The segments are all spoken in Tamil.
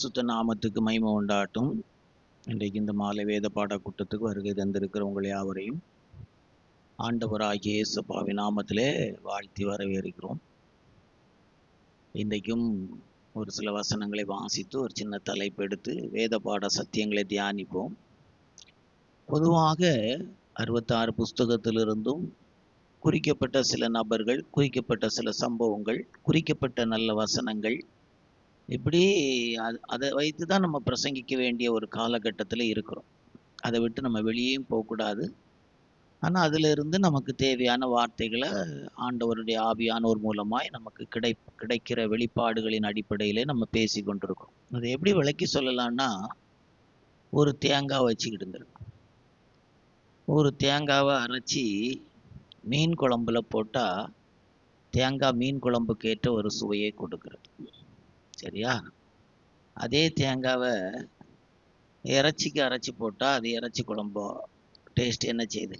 பரிசுத்த நாமத்துக்கு மகிமை உண்டாகட்டும். இன்றைக்கு இந்த மாலை வேத பாட கூட்டத்துக்கு வருகை தந்திருக்கிற உங்கள் யாவரையும் ஆண்டவராகிய இயேசுவின் நாமத்திலே வாழ்த்தி வரவேற்கிறோம். இன்றைக்கும் ஒரு சில வசனங்களை வாசித்து ஒரு சின்ன தலைப்பு எடுத்து வேத பாட சத்தியங்களை தியானிப்போம். பொதுவாக 66 புஸ்தகத்திலிருந்தும் குறிக்கப்பட்ட சில நபர்கள், குறிக்கப்பட்ட சில சம்பவங்கள், குறிக்கப்பட்ட நல்ல வசனங்கள், இப்படி அதை வைத்து தான் நம்ம பிரசங்கிக்க வேண்டிய ஒரு காலகட்டத்தில் இருக்கிறோம். அதை விட்டு நம்ம வெளியேயும் போகக்கூடாது. ஆனால் அதிலிருந்து நமக்கு தேவையான வார்த்தைகளை ஆண்டவருடைய ஆவியானோர் மூலமாய் நமக்கு கிடைக்கிற வெளிப்பாடுகளின் அடிப்படையிலே நம்ம பேசி கொண்டிருக்கோம். அதை எப்படி விளக்கி சொல்லலாம்னா, ஒரு தேங்காய் வச்சுக்கிட்டு ஒரு தேங்காவை அரைச்சி மீன் குழம்புல போட்டால் தேங்காய் மீன் குழம்புக்கு ஏற்ற ஒரு சுவையை கொடுக்குறது. சரியா? அதே தேங்காவை இறைச்சிக்கு அரைச்சி போட்டால் அது இறைச்சி குழம்பு டேஸ்ட் என்ன செய்யுது?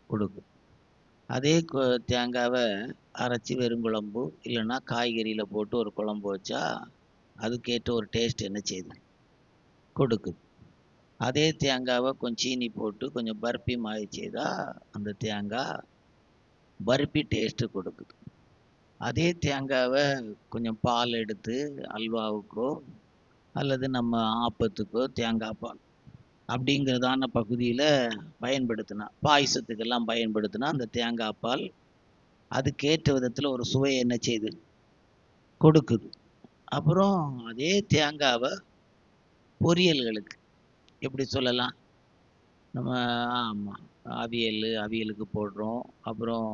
கொடுக்கும். அதே தேங்காவை அரைச்சி வெறுங்குழம்பு இல்லைன்னா காய்கறியில் போட்டு ஒரு குழம்பு வச்சா அதுக்கேற்ற ஒரு டேஸ்ட் என்ன செய்யுது? கொடுக்குது. அதே தேங்காவை கொஞ்சம் சீனி போட்டு கொஞ்சம் பர்பி மாதிரி செய்தால் அந்த தேங்காய் பர்பி டேஸ்ட்டு கொடுக்குது. அதே தேங்காவை கொஞ்சம் பால் எடுத்து அல்வாவுக்கோ அல்லது நம்ம ஆப்பத்துக்கோ தேங்காய் பால் அப்படிங்கிறதான பகுதியில் பயன்படுத்தினா, பாயசத்துக்கெல்லாம் பயன்படுத்தினா அந்த தேங்காய் பால் அதுக்கேற்ற விதத்தில் ஒரு சுவை என்ன செய்யுது? கொடுக்குது. அப்புறம் அதே தேங்காவை பொரியல்களுக்கு எப்படி சொல்லலாம்? நம்ம ஆமாம் அவியலுக்கு போடுறோம். அப்புறம்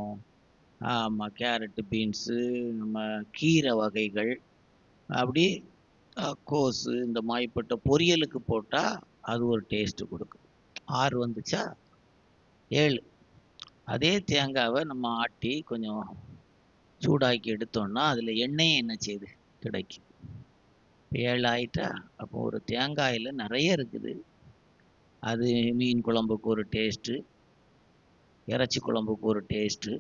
ஆமாம் கேரட்டு, பீன்ஸு, நம்ம கீரை வகைகள், அப்படி கோஸு, இந்த மாதிரிப்பட்ட பொரியலுக்கு போட்டால் அது ஒரு டேஸ்ட்டு கொடுக்கும். 6 வந்துச்சா? 7. அதே தேங்காவை நம்ம ஆட்டி கொஞ்சம் சூடாக்கி எடுத்தோம்னா அதில் எண்ணெய் என்ன செய்யுது? கிடைக்கும். 7 ஆயிட்டா? அப்போ ஒரு தேங்காயில் நிறைய இருக்குது. அது மீன் குழம்புக்கு ஒரு டேஸ்ட்டு, இறைச்சி குழம்புக்கு ஒரு டேஸ்ட்டு,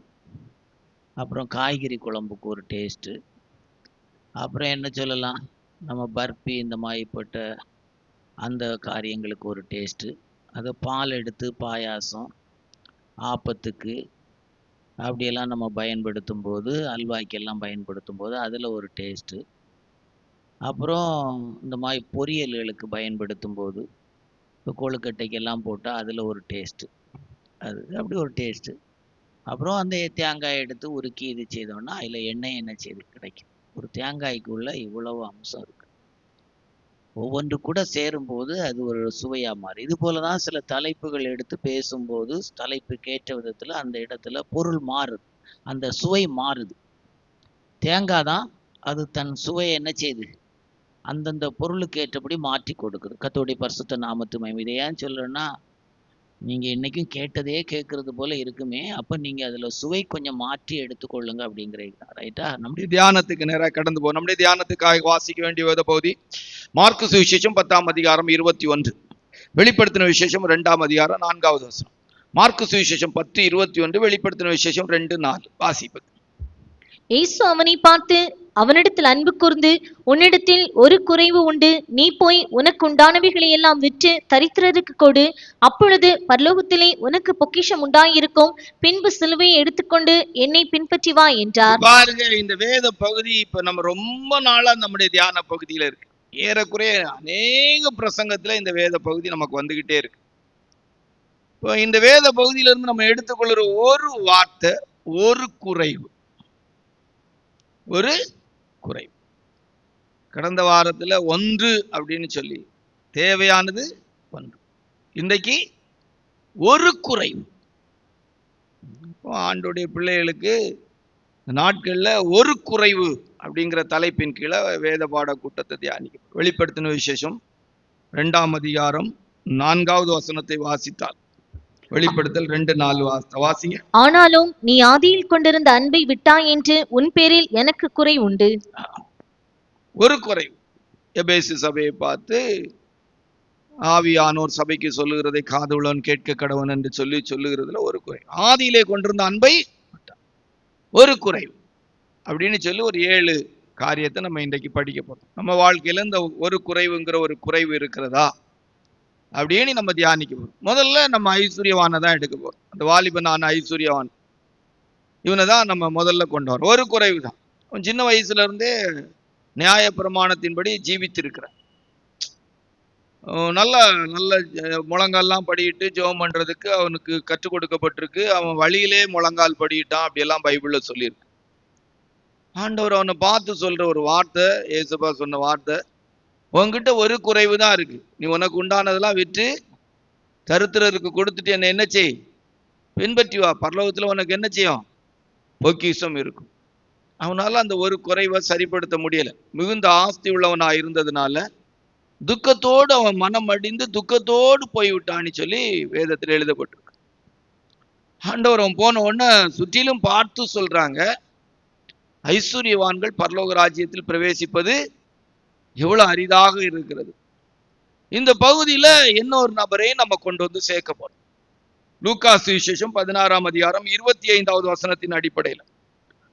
அப்புறம் காய்கறி குழம்புக்கு ஒரு டேஸ்ட்டு, அப்புறம் என்ன சொல்லலாம், நம்ம பர்பி இந்த மாதிரிப்பட்ட அந்த காரியங்களுக்கு ஒரு டேஸ்ட்டு, அதை பால் எடுத்து பாயாசம், ஆப்பத்துக்கு அப்படியெல்லாம் நம்ம பயன்படுத்தும் போது, அல்வாய்க்கெல்லாம் பயன்படுத்தும் போது அதில் ஒரு டேஸ்ட்டு, அப்புறம் இந்த மாதிரி பொரியல்களுக்கு பயன்படுத்தும் போது இப்போ கொழுக்கட்டைக்கெல்லாம் போட்டால் அதில் ஒரு டேஸ்ட்டு, அது அப்படி ஒரு டேஸ்ட்டு. அப்புறம் அந்த தேங்காயை எடுத்து உருக்கி இது செய்தோம்னா அதில் எண்ணெய் என்ன செய்து கிடைக்கும். ஒரு தேங்காய்க்குள்ள இவ்வளவு அம்சம் இருக்குது. ஒவ்வொன்று கூட சேரும்போது அது ஒரு சுவையாக மாறும். இது போல தான் சில தலைப்புகள் எடுத்து பேசும்போது தலைப்புக்கு ஏற்ற விதத்தில் அந்த இடத்துல பொருள் மாறுது, அந்த சுவை மாறுது. தேங்காய் தான் அது தன் சுவையை என்ன செய்யுது? அந்தந்த பொருளுக்கு ஏற்றபடி மாற்றி கொடுக்குது. கர்த்தருடைய பரிசுத்த நாமத்து மகிமை. இதை ஏன் சொல்கிறேன்னா, நீங்கள் இன்றைக்கும் கேட்டதே கேட்குறது போல் இருக்குமே, அப்போ நீங்கள் அதில் சுவை கொஞ்சம் மாற்றி எடுத்துக்கொள்ளுங்க அப்படிங்கிறீங்க. ரைட்டா? நம்முடைய தியானத்துக்கு நேராக கடந்து போகும். நம்முடைய தியானத்துக்காக வாசிக்க வேண்டிய வேத பகுதி மார்க்கு சுவிசேஷம் 10ஆம் அதிகாரம் 21, வெளிப்படுத்தின விசேஷம் 2ஆம் அதிகாரம் 4வது வசனம். மார்க்கு சுவிசேஷம் 10:21, வெளிப்படுத்தின விசேஷம் 2:4 வாசிப்பது. இயேசு அவனை பார்த்து, அவனிடத்தில் அன்பு கூர்ந்து, உன்னிடத்தில் ஒரு குறைவு உண்டு, நீ போய் உனக்கு உண்டானவைகளை எல்லாம் விற்று தரித்திரருக்கு கொடு, அப்பொழுது பரலோகத்திலே உனக்கு பொக்கிஷம் உண்டாயிருக்கும், பின்பு சிலுவையை எடுத்துக்கொண்டு என்னை பின்பற்றி வா என்றார். பாருங்க, இந்த வேத பகுதி இப்ப நம்ம ரொம்ப நாளா நம்முடைய தியான பகுதியில இருக்கு. ஏறக்குறைய அநேக பிரசங்கத்துல இந்த வேத பகுதி நமக்கு வந்துகிட்டே இருக்கு. இப்போ இந்த வேத பகுதியிலிருந்து நம்ம எடுத்துக்கொள்கிற ஒரு வார்த்தை, ஒரு குறைவு. ஒரு குறைவு. கடந்த வாரத்துல 1 அப்படின்னு சொல்லி தேவையானது 1. இன்றைக்கு ஒரு குறைவு. ஆண்டோடைய பிள்ளைகளுக்கு நாட்கள்ல ஒரு குறைவு அப்படிங்கிற தலைப்பின் கீழே வேத பாட கூட்டத்தை தியானிக்கும். வெளிப்படுத்தின விசேஷம் 2ஆம் அதிகாரம் 4வது வசனத்தை வாசித்தால், வெளிப்படுத்தல் 2:4 வாசிங்க. ஆனாலும் நீ ஆதியில் கொண்டிருந்த அன்பை விட்டாய் என்று உன் பேரில் எனக்கு குறை உண்டு. ஒரு குறைவு. எபேசு சபையை பார்த்து ஆவியானோர் சபைக்கு சொல்லுகிறதை காதுள்ளவன் கேட்க கடவன் என்று சொல்லுகிறதுல ஒரு குறை. ஆதியிலே கொண்டிருந்த அன்பை ஒரு குறைவு அப்படின்னு சொல்லி ஒரு 7 காரியத்தை நம்ம இன்றைக்கு படிக்க போறோம். நம்ம வாழ்க்கையில இந்த ஒரு குறைவுங்கிற ஒரு குறைவு இருக்கிறதா அப்படின்னு நம்ம தியானிக்க போறோம். முதல்ல நம்ம ஐஸ்வர்யவானை தான் எடுக்க போறோம். அந்த வாலிபனான ஐஸ்வர்யவான், இவனை தான் நம்ம முதல்ல கொண்டு வரோம். ஒரு குறைவு தான். அவன் சின்ன வயசுல இருந்தே நியாய பிரமாணத்தின்படி ஜீவித்திருக்கிறான். நல்ல நல்ல முழங்கால்லாம் படிட்டு ஜெபம் பண்றதுக்கு அவனுக்கு கற்றுக் கொடுக்கப்பட்டிருக்கு. அவன் வழியிலே முழங்கால் படிட்டான், அப்படியெல்லாம் பைபிள்ல சொல்லியிருக்கு. ஆண்டவர் அவனை பார்த்து சொல்ற ஒரு வார்த்தை, ஏசப்பா சொன்ன வார்த்தை, உன்கிட்ட ஒரு குறைவு தான் இருக்கு. நீ உனக்கு உண்டானதெல்லாம் விற்று தரித்திரருக்கு கொடுத்துட்டு என்ன செய், பின்பற்றி வா, பரலோகத்துல உனக்கு என்ன செய்யும், பொக்கிஷம் இருக்கும். அவனால அந்த ஒரு குறைவை சரிப்படுத்த முடியல. மிகுந்த ஆஸ்தி உள்ளவனா இருந்ததுனால துக்கத்தோடு அவன் மனம் அடிந்து துக்கத்தோடு போய்விட்டான்னு சொல்லி வேதத்தில் எழுதப்பட்டிருக்கு. ஆண்டவர் அவன் போன உடனே சுற்றிலும் பார்த்து சொல்றாங்க, ஐஸ்வர்யவான்கள் பரலோக ராஜ்யத்தில் பிரவேசிப்பது எவ்வளவு அரிதாக இருக்கிறது. இந்த பகுதியில இன்னொரு நபரை நம்ம கொண்டு வந்து சேர்க்க போறோம். லூக்கா சுவிசேஷம் 16ஆம் அதிகாரம் 25வது வசனத்தின் அடிப்படையில்.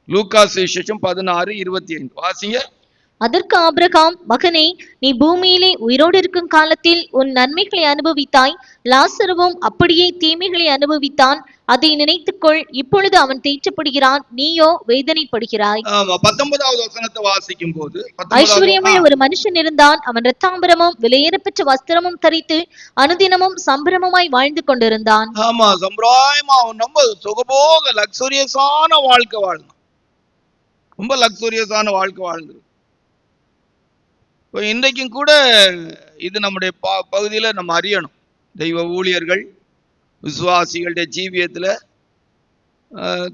லூக்கா சுவிசேஷம் 16:25 வாசிங்க. அதற்கு ஆபிரகாம், மகனே, நீ பூமியிலே உயிரோடு இருக்கும் காலத்தில் உன் நன்மைகளை அனுபவித்தாய், லாசருவும் அப்படியே தீமைகளை அனுபவித்தான். அதை நினைத்துக்கொள், இப்பொழுது அவன் தேற்றப்படுகிறான், நீயோ வேதனைப்படுகிறாய். 19வது வசனத்தை வாசிக்கும் போது, ஐஸ்வர்யமுள்ள ஒரு மனுஷன் இருந்தான். அவன் இரத்தாம்பரமும் விலையேறப்பெற்ற வஸ்திரமும் தரித்து அனுதினமும் சம்பிரமமாய் வாழ்ந்து கொண்டிருந்தான். ஆமா, சம்பிரதாயமா அவன் ரொம்ப சுகபோக லக்ஸூரியஸான வாழ்க்கை வாழ்ந்தான். ரொம்ப லக்ஸூரியஸான வாழ்க்கை வாழ்ந்து. இன்றைக்கும் கூட இது நம்முடைய பகுதியில நம்ம அறியணும். தெய்வ ஊழியர்கள், விசுவாசிகளுடைய ஜீவியத்துல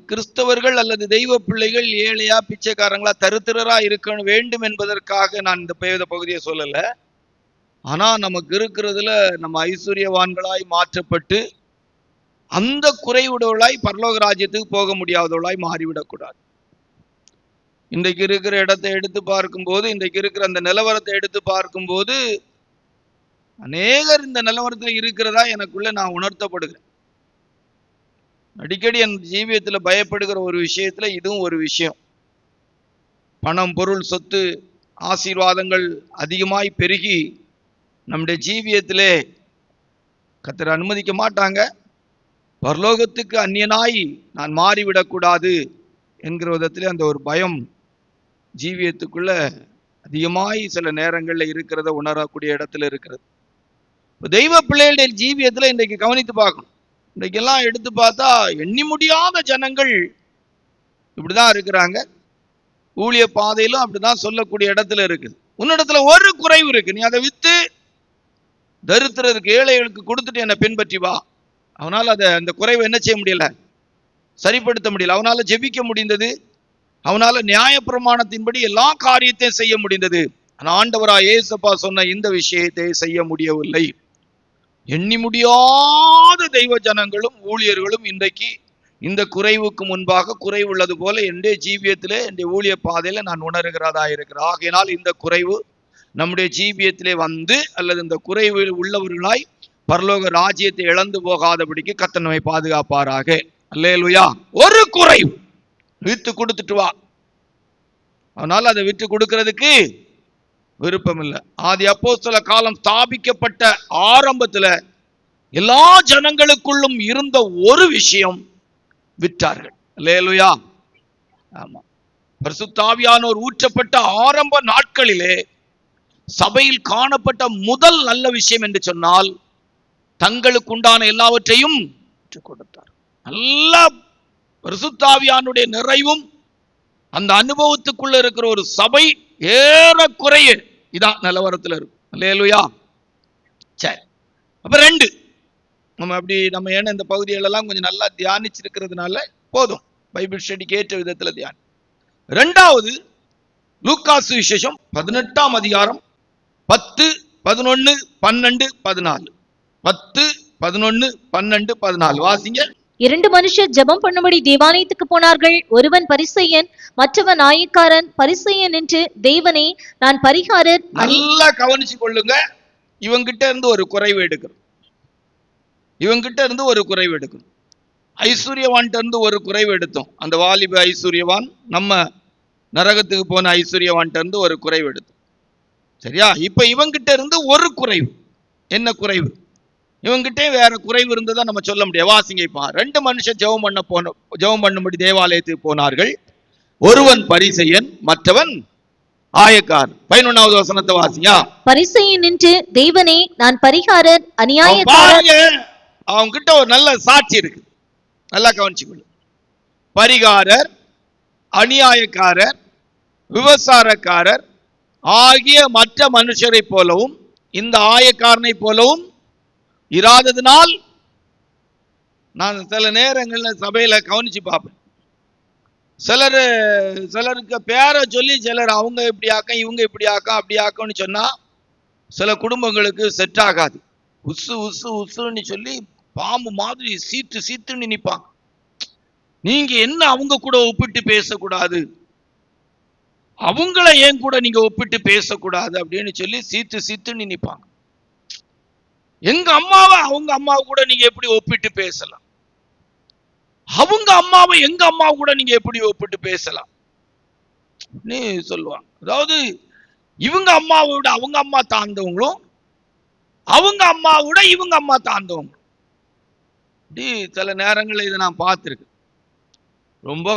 கிறிஸ்தவர்கள் அல்லது தெய்வ பிள்ளைகள் ஏழையா பிச்சைக்காரங்களா தரித்திரரா இருக்க வேண்டும் என்பதற்காக நான் இந்த பகுதியை சொல்லல. ஆனா நமக்கு இருக்கிறதுல நம்ம ஐஸ்வர்யவான்களாய் மாற்றப்பட்டு அந்த குறைவுடையவளாய் பரலோக ராஜ்யத்துக்கு போக முடியாதவளாய் மாறிவிடக்கூடாது. இன்றைக்கு இருக்கிற இடத்தை எடுத்து பார்க்கும்போது, இன்றைக்கு இருக்கிற அந்த நிலவரத்தை எடுத்து பார்க்கும்போது, அநேகர் இந்த நிலவரத்தில் இருக்கிறதா எனக்குள்ள நான் உணர்த்தப்படுகிறேன். அடிக்கடி என் ஜீவியத்துல பயப்படுகிற ஒரு விஷயத்துல இதுவும் ஒரு விஷயம். பணம், பொருள், சொத்து, ஆசீர்வாதங்கள் அதிகமாய் பெருகி நம்முடைய ஜீவியத்திலே கர்த்தர் அனுமதிக்க மாட்டாங்க. பரலோகத்துக்கு அந்நியனாய் நான் மாறிவிடக்கூடாது என்கிற விதத்திலே அந்த ஒரு பயம் ஜீவியத்துக்குள்ள அதிகமாய் சில நேரங்கள்ல இருக்கிறத உணரக்கூடிய இடத்துல இருக்கிறது. தெய்வ பிள்ளைகளுடைய ஜீவியத்துல இன்றைக்கு கவனித்து பார்க்கணும். இன்றைக்கெல்லாம் எடுத்து பார்த்தா எண்ணி முடியாத ஜனங்கள் இப்படிதான் இருக்கிறாங்க. ஊழிய பாதையிலும் அப்படிதான் சொல்லக்கூடிய இடத்துல இருக்குது. உன்னிடத்துல ஒரு குறைவு இருக்கு, நீ அதை வித்து தரித்திரருக்கு ஏழைகளுக்கு கொடுத்துட்டு என்னை பின்பற்றி வா. அவனால் அந்த குறைவை என்ன செய்ய முடியல, சரிப்படுத்த முடியல. அவனால ஜெபிக்க முடிந்தது, அவனால நியாய பிரமாணத்தின்படி எல்லா காரியத்தையும் செய்ய முடிந்தது. ஆனா ஆண்டவராய் ஏசப்பா சொன்ன இந்த விஷயத்தை செய்ய முடியவில்லை. எண்ணி முடியாத தெய்வ ஜனங்களும் ஊழியர்களும் இன்றைக்கு இந்த குறைவுக்கு முன்பாக குறைவுள்ளது போல என்னுடைய ஜீவியத்திலே, என்னுடைய ஊழிய பாதையில நான் உணர்கிறதா இருக்கிறேன். ஆகையினால் இந்த குறைவு நம்முடைய ஜீவியத்திலே வந்து அல்லது இந்த குறைவில் உள்ளவர்களாய் பரலோக ராஜ்யத்தை இழந்து போகாதபடிக்கு கர்த்தர் நம்மை பாதுகாப்பாராக. அல்லேலூயா. ஒரு குறைவு வித்து கொடுத்துட்டு வா. அதனால அதை விட்டு கொடுக்கிறதுக்கு விருப்பம் இல்லை. ஆதி அப்போஸ்தல காலம் ஸ்தாபிக்கப்பட்ட ஆரம்பத்துல எல்லா ஜனங்களுக்குள்ளும் இருந்த ஒரு விஷயம், விற்றார்கள். அல்லேலூயா. ஆமா, பரிசுத்த ஆவியானவர் ஊற்றப்பட்ட ஆரம்ப நாட்களிலே சபையில் காணப்பட்ட முதல் நல்ல விஷயம் என்று சொன்னால் தங்களுக்கு உண்டான எல்லாவற்றையும் கொடுத்தார். நல்ல பரிசுத்த ஆவியானுடைய நிறைவும் அந்த அனுபவத்துக்குள்ள இருக்கிற ஒரு சபை ஏறக்குறைய இதான் நிலவரத்துல இருக்கும். அல்லேலூயா. சரி, அப்ப ரெண்டு நம்ம ஏன்னா இந்த பகுதிகளெல்லாம் கொஞ்சம் நல்லா தியானிச்சிருக்கிறதுனால போதும், பைபிள் ஸ்டடிக்கு ஏற்ற விதத்துல தியானம். ரெண்டாவது, லூக்கா சுவிசேஷம் 18ஆம் அதிகாரம் 10, 11, 12, 14. 10, 11, 12, 14 வாசிங்க. 2 மனுஷர் ஜெபம் பண்ணும்படி தேவாலயத்துக்கு போனார்கள். ஒருவன் பரிசேயன், மற்றவன் ஆயக்காரன். பரிசேயன் என்று, தேவனே, நான் பரிகாரர். நல்லா கவனிச்சு கொள்ளுங்க. இவங்கிட்ட இருந்து ஒரு குறைவு எடுக்கணும். ஐஸ்வர்யவான் இருந்து ஒரு குறைவு எடுத்தோம். அந்த வாலிப ஐஸ்வர்யவான் நம்ம நரகத்துக்கு போன ஐஸ்வர்யவான்ட்ட இருந்து ஒரு குறைவு எடுத்து. சரியா? இப்ப இவங்கிட்ட இருந்து ஒரு குறைவு. என்ன குறைவு? இவங்கிட்டே வேற குறைவு இருந்ததா நம்ம சொல்ல முடியாது. வாசிங்க. இப்ப 2 மனுஷன் ஜெபம் பண்ணும்படி தேவாலயத்துக்கு போனார்கள். ஒருவன் பரிசேயன், மற்றவன் ஆயக்காரன். 11வது வசனத்தை வாசிங்க. பரிசேயன் நின்று, தேவனே, நான் பரிகாரர், அநியாயக்காரர். அவங்க கிட்ட ஒரு நல்ல சாட்சி இருக்கு, நல்லா கவனிச்சுக்கொள்ளு. பரிகாரர், அநியாயக்காரர், விபசாரக்காரர் ஆகிய மற்ற மனுஷரை போலவும் இந்த ஆயக்காரனை போலவும் இராததினால், நான் சில நேரங்கள்ல சபையில கவனிச்சு பார்ப்பேன். சிலருக்கு பேரை சொல்லி சிலர் அவங்க இப்படி ஆக்க, இவங்க இப்படி ஆக்க, அப்படி ஆக்கன்னு சொன்னா சில குடும்பங்களுக்கு செட் ஆகாது. உசு உசு உசுன்னு சொல்லி பாம்பு மாதிரி சீத்துன்னு நிப்பாங்க. நீங்க என்ன அவங்க கூட ஒப்பிட்டு பேசக்கூடாது, அவங்கள ஏன் கூட நீங்க ஒப்பிட்டு பேசக்கூடாது அப்படின்னு சொல்லி சீத்துன்னு நிப்பாங்க. எங்க அம்மாவை அவங்க அம்மாவை கூட நீங்க எப்படி ஒப்பிட்டு பேசலாம்? அவங்க அம்மாவை எங்க அம்மாவை கூட நீங்க எப்படி ஒப்பிட்டு பேசலாம் நீ சொல்லுவாங்க. அதாவது இவங்க அம்மாவை விட அவங்க அம்மா தாழ்ந்தவங்களும், அவங்க அம்மாவை விட இவங்க அம்மா தாழ்ந்தவங்களும். சில நேரங்கள்ல இதை நான் பார்த்திருக்கேன். ரொம்ப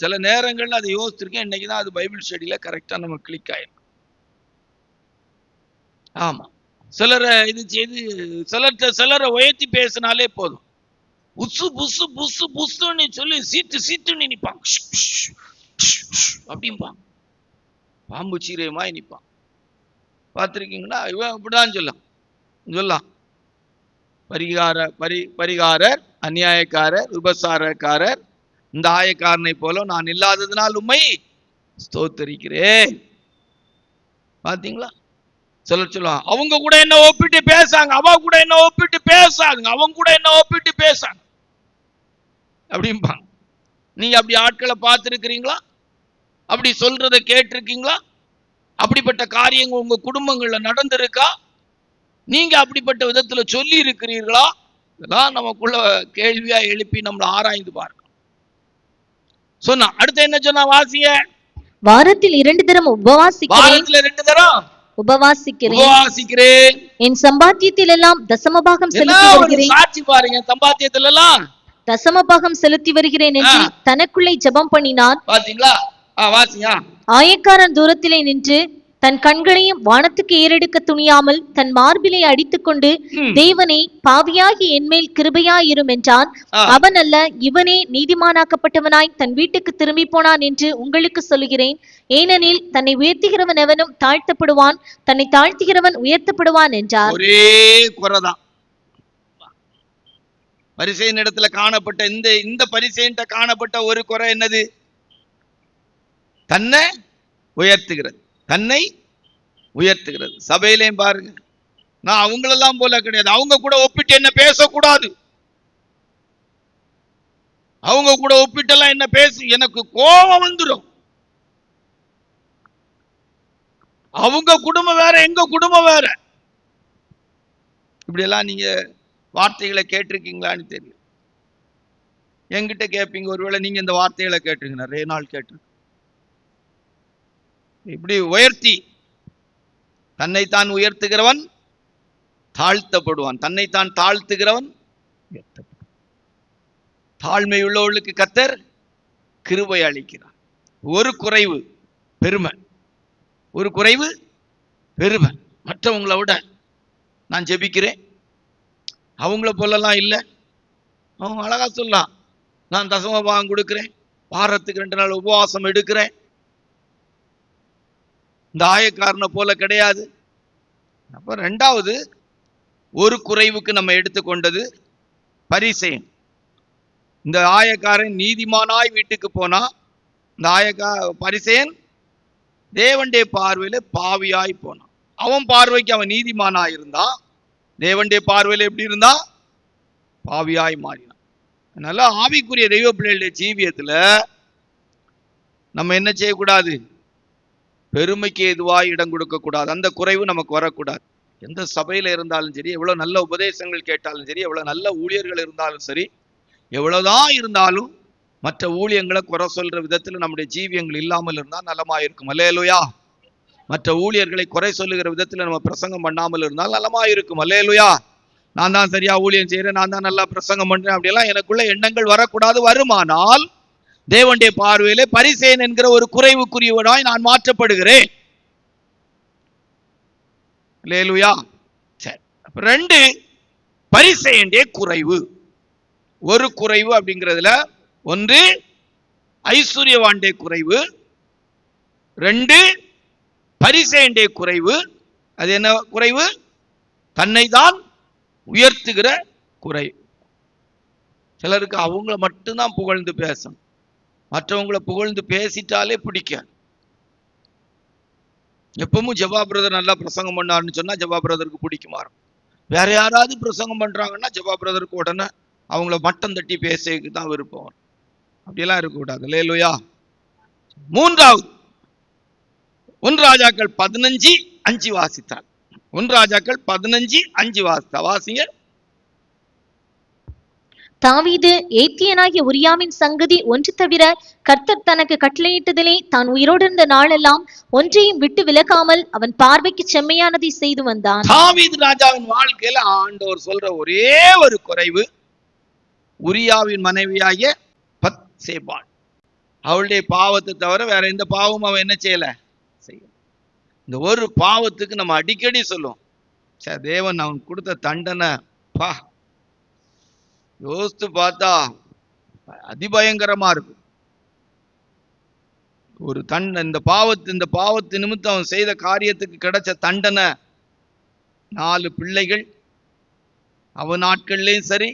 சில நேரங்கள்ல அதை யோசிச்சிருக்கேன். இன்னைக்குதான் அது பைபிள் ஸ்டடியில கரெக்டா நம்ம கிளிக் ஆயிருக்கு. ஆமா, சிலரை இது செய்து சிலரை உயர்த்தி பேசினாலே போதும், உசு புசு புசு புசுன்னு சொல்லி சீத்துன்னு நிப்பாங்க, அப்படிம்பாங்க. பாம்பு சீரியமாய் நிப்பான். பார்த்திருக்கீங்களா? இவன் அப்படிதான் சொல்லலாம். பரிகாரர், அநியாயக்காரர், விபசாரக்காரர் இந்த ஆயக்காரனை போல நான் இல்லாததுனால் உம்மை ஸ்தோத்தரிக்கிறேன். பாத்தீங்களா? சொல்லுவாங்க, அவங்க கூட என்ன ஒப்பிட்டு பேசாங்க, அவ கூட என்ன ஒப்பிட்டு பேசாதுங்க, அவங்க கூட என்ன ஒப்பிட்டு பேசாங்க அப்படிம்பாங்க. நீங்க அப்படி ஆட்களை பார்த்திருக்கிறீங்களா? அப்படி சொல்றதை கேட்டிருக்கீங்களா? அப்படிப்பட்ட காரியங்கள் உங்க குடும்பங்கள்ல நடந்திருக்கா? நீங்க அப்படிப்பட்ட விதத்துல சொல்லி இருக்கிறீர்களா? இதெல்லாம் நமக்குள்ள கேள்வியா எழுப்பி நம்மளை ஆராய்ந்து பார்க்கணும். சொன்னா அடுத்து என்ன சொன்னா வாசிய? வாரத்தில் 2 தரம் உபவாசிக்கிறேன். வாரத்தில் 2 தரம் உபவாசிக்கிறேன். என் சம்பாத்தியத்தில் எல்லாம் தசமபாகம் செலுத்தி வருகிறேன். சாட்சி பாருங்க, சம்பாத்தியத்தில் எல்லாம் தசமபாகம் செலுத்தி வருகிறேன் என்று தனக்குள்ளே ஜெபம் பண்ணினான். பாத்தீங்களா? வாசியா. ஆயக்காரன் தூரத்திலே நின்று தன் கண்களையும் வானத்துக்கு ஏறெடுக்க துணியாமல் தன் மார்பிலை அடித்துக்கொண்டு, தேவனே, பாவியாகி என்மேல் கிருபையாயிரும் என்றான். அவன் அல்ல, இவனே நீதிமானாக்கப்பட்டவனாய் தன் வீட்டுக்கு திரும்பி போனான் என்று உங்களுக்கு சொல்லுகிறேன். ஏனெனில் தன்னை உயர்த்துகிறவன் எவனும் தாழ்த்தப்படுவான், தன்னை தாழ்த்துகிறவன் உயர்த்தப்படுவான் என்றார். ஒரே குறைதான் பரிசேயன் இடத்துல காணப்பட்ட இந்த பரிசேயன்ட்ட காணப்பட்ட ஒரு குறை என்னது? தன்னை உயர்த்துகிறது. சபையிலையும் பாருங்க, நான் அவங்களெல்லாம் போல கிடையாது, அவங்க கூட ஒப்பிட்டு என்ன பேசக்கூடாது, அவங்க கூட ஒப்பிட்டெல்லாம் என்ன பேசி எனக்கு கோபம் வந்துடும். அவங்க குடும்பம் வேற, எங்க குடும்பம் வேற. இப்படி எல்லாம் நீங்க வார்த்தைகளை கேட்டிருக்கீங்களான்னு தெரியும். என்கிட்ட கேட்பீங்க, ஒருவேளை நீங்க இந்த வார்த்தைகளை கேட்டிருக்கீங்க, நிறைய நாள் கேட்டிருக்கீங்க. இப்படி உயர்த்தி, தன்னைத்தான் உயர்த்துகிறவன் தாழ்த்தப்படுவான், தன்னைத்தான் தாழ்த்துகிறவன் உயர்த்தப்படுவான். தாழ்மை உள்ளவர்களுக்கு கர்த்தர் கிருபை அளிக்கிறார். ஒரு குறைவு பெருமை, மற்றவங்களை விட நான் ஜெபிக்கிறேன், அவங்கள போலலாம் இல்லை. அவங்க அழகா சொல்லலாம், நான் தசமபாகம் கொடுக்கிறேன், வாரத்துக்கு 2 நாள் உபவாசம் எடுக்கிறேன். இந்த ஆயக்காரனை போல கிடையாது. அப்ப 2வது ஒரு குறைவுக்கு நம்ம எடுத்துக்கொண்டது பரிசேயன். இந்த ஆயக்காரன் நீதிமானாய் வீட்டுக்கு போனா, இந்த பரிசேயன் தேவனுடைய பார்வையில பாவியாய் போனான். அவன் பார்வைக்கு அவன் நீதிமானாய் இருந்தான், தேவனுடைய பார்வையில எப்படி இருந்தா? பாவியாய் மாறினான். அதனால ஆவிக்குரிய தெய்வ பிள்ளைகளுடைய ஜீவியத்துல நம்ம என்ன செய்யக்கூடாது? பெருமைக்கு எதுவாய் இடம் கொடுக்க கூடாது. அந்த குறைவு நமக்கு வரக்கூடாது. எந்த சபையில இருந்தாலும் சரி, எவ்வளவு நல்ல உபதேசங்கள் கேட்டாலும் சரி, எவ்வளவு நல்ல ஊழியர்கள் இருந்தாலும் சரி, எவ்வளவுதான் இருந்தாலும் மற்ற ஊழியங்களை குறை சொல்ற விதத்துல நம்முடைய ஜீவியங்கள் இல்லாமல் இருந்தால் நலமாயிருக்கும். அல்லேலூயா. மற்ற ஊழியர்களை குறை சொல்லுகிற விதத்துல நம்ம பிரசங்கம் பண்ணாமல் இருந்தால் நலமாயிருக்கும். அல்லேலூயா. நான் தான் சரியா ஊழியம் செய்யறேன், நான் தான் நல்லா பிரசங்கம் பண்றேன், அப்படியெல்லாம் எனக்குள்ள எண்ணங்கள் வரக்கூடாது. வருமானால் தேவனுடைய பார்வையிலே பரிசேயன் என்கிற ஒரு குறைவுக்குரியவனாய் நான் மாற்றப்படுகிறேன். அல்லேலூயா. சரி, அப்ப 2 பரிசேயனுடைய குறைவு. ஒரு குறைவு அப்படிங்கிறதுல, ஒன்று ஐஸ்வர்யவானுடைய குறைவு, 2 பரிசேயனுடைய குறைவு. அது என்ன குறைவு? தன்னை தான் உயர்த்துகிற குறை. சிலருக்கு அவங்கள மட்டும்தான் புகழ்ந்து பேசணும், மற்றவங்களை புகழ்ந்து பேசிட்டாலே பிடிக்காது. எப்பவும் ஜபா பிரதர் நல்லா பிரசங்கம் பண்ணாருன்னு சொன்னா ஜபா பிரதருக்கு பிடிக்குமா இருக்கும். வேற யாராவது பிரசங்கம் பண்றாங்கன்னா ஜபா பிரதருக்கு உடனே அவங்கள மட்டம் தட்டி பேசக்கு தான் விருப்பம். அப்படியெல்லாம் இருக்கக்கூடாது. அல்லேலூயா. 3வது 1 ராஜாக்கள் 15:5 வாசித்தார். 1 ராஜாக்கள் 15:5 வாசித்தார். வாசிங்க. தாவீது ஏத்தியனாகிய உரியாவின் சங்கதி ஒன்று தவிர கர்த்தர் தனக்கு கட்டளையிட்டதிலே தான் உயிரோடு இருந்த நாளெல்லாம் ஒன்றையும் விட்டு விலகாமல் அவன் பார்வைக்கு செம்மையானதை செய்து வந்தான். தாவீது ராஜாவின் வாழ்க்கையில ஆண்டவர் சொல்ற ஒரே ஒரு குறைவு, உரியாவின் மனைவியாகிய பத்சேபாள். அவளுடைய பாவத்தை தவிர வேற எந்த பாவமும் அவன் என்ன செய்யல. இந்த ஒரு பாவத்துக்கு நம்ம அடிக்கடி சொல்லுவோம், தேவன் அவன் கொடுத்த தண்டனை பா யோசித்து பார்த்தா அதிபயங்கரமா இருக்கும். ஒரு இந்த பாவத்து நிமித்தம் அவன் செய்த காரியத்துக்கு கிடைச்ச தண்டனை 4 பிள்ளைகள். அவன் நாட்கள்லயும் சரி,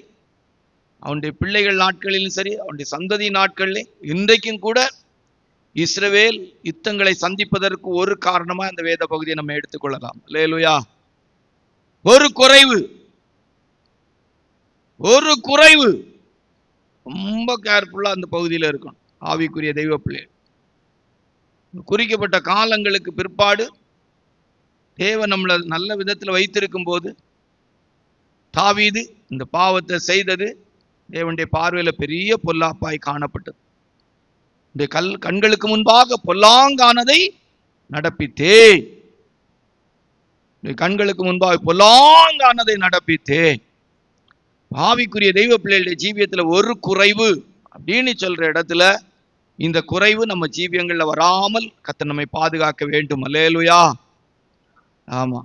அவனுடைய பிள்ளைகள் நாட்களிலும் சரி, அவனுடைய சந்ததி நாட்கள்லையும் இன்றைக்கும் கூட இஸ்ரவேல் யுத்தங்களை சந்திப்பதற்கு ஒரு காரணமா இந்த வேத பகுதியை நம்ம எடுத்துக்கொள்ளலாம். அல்லேலூயா. ஒரு குறைவு, ஒரு குறைவு. ரொம்ப கேர்ஃபுல்லா அந்த பகுதியில் இருக்கணும் ஆவிக்குரிய தெய்வ பிள்ளை. குறிக்கப்பட்ட காலங்களுக்கு பிற்பாடு தேவன் நம்மளை நல்ல விதத்துல வைத்திருக்கும் போது தாவீது இந்த பாவத்தை செய்தது தேவனுடைய பார்வையில பெரிய பொல்லாப்பாய் காணப்பட்டது. இந்த கண்களுக்கு முன்பாக பொல்லாங்கானதை நடப்பித்தே, கண்களுக்கு முன்பாக பொல்லாங்கானதை நடப்பித்தே. ஆவிக்குரிய தெய்வ பிள்ளைகளுடைய ஜீவியத்துல ஒரு குறைவு அப்படின்னு சொல்ற இடத்துல இந்த குறைவு நம்ம ஜீவியங்கள்ல வராமல் கர்த்தர் நம்மை பாதுகாக்க வேண்டும். அல்லேலூயா. ஆமா,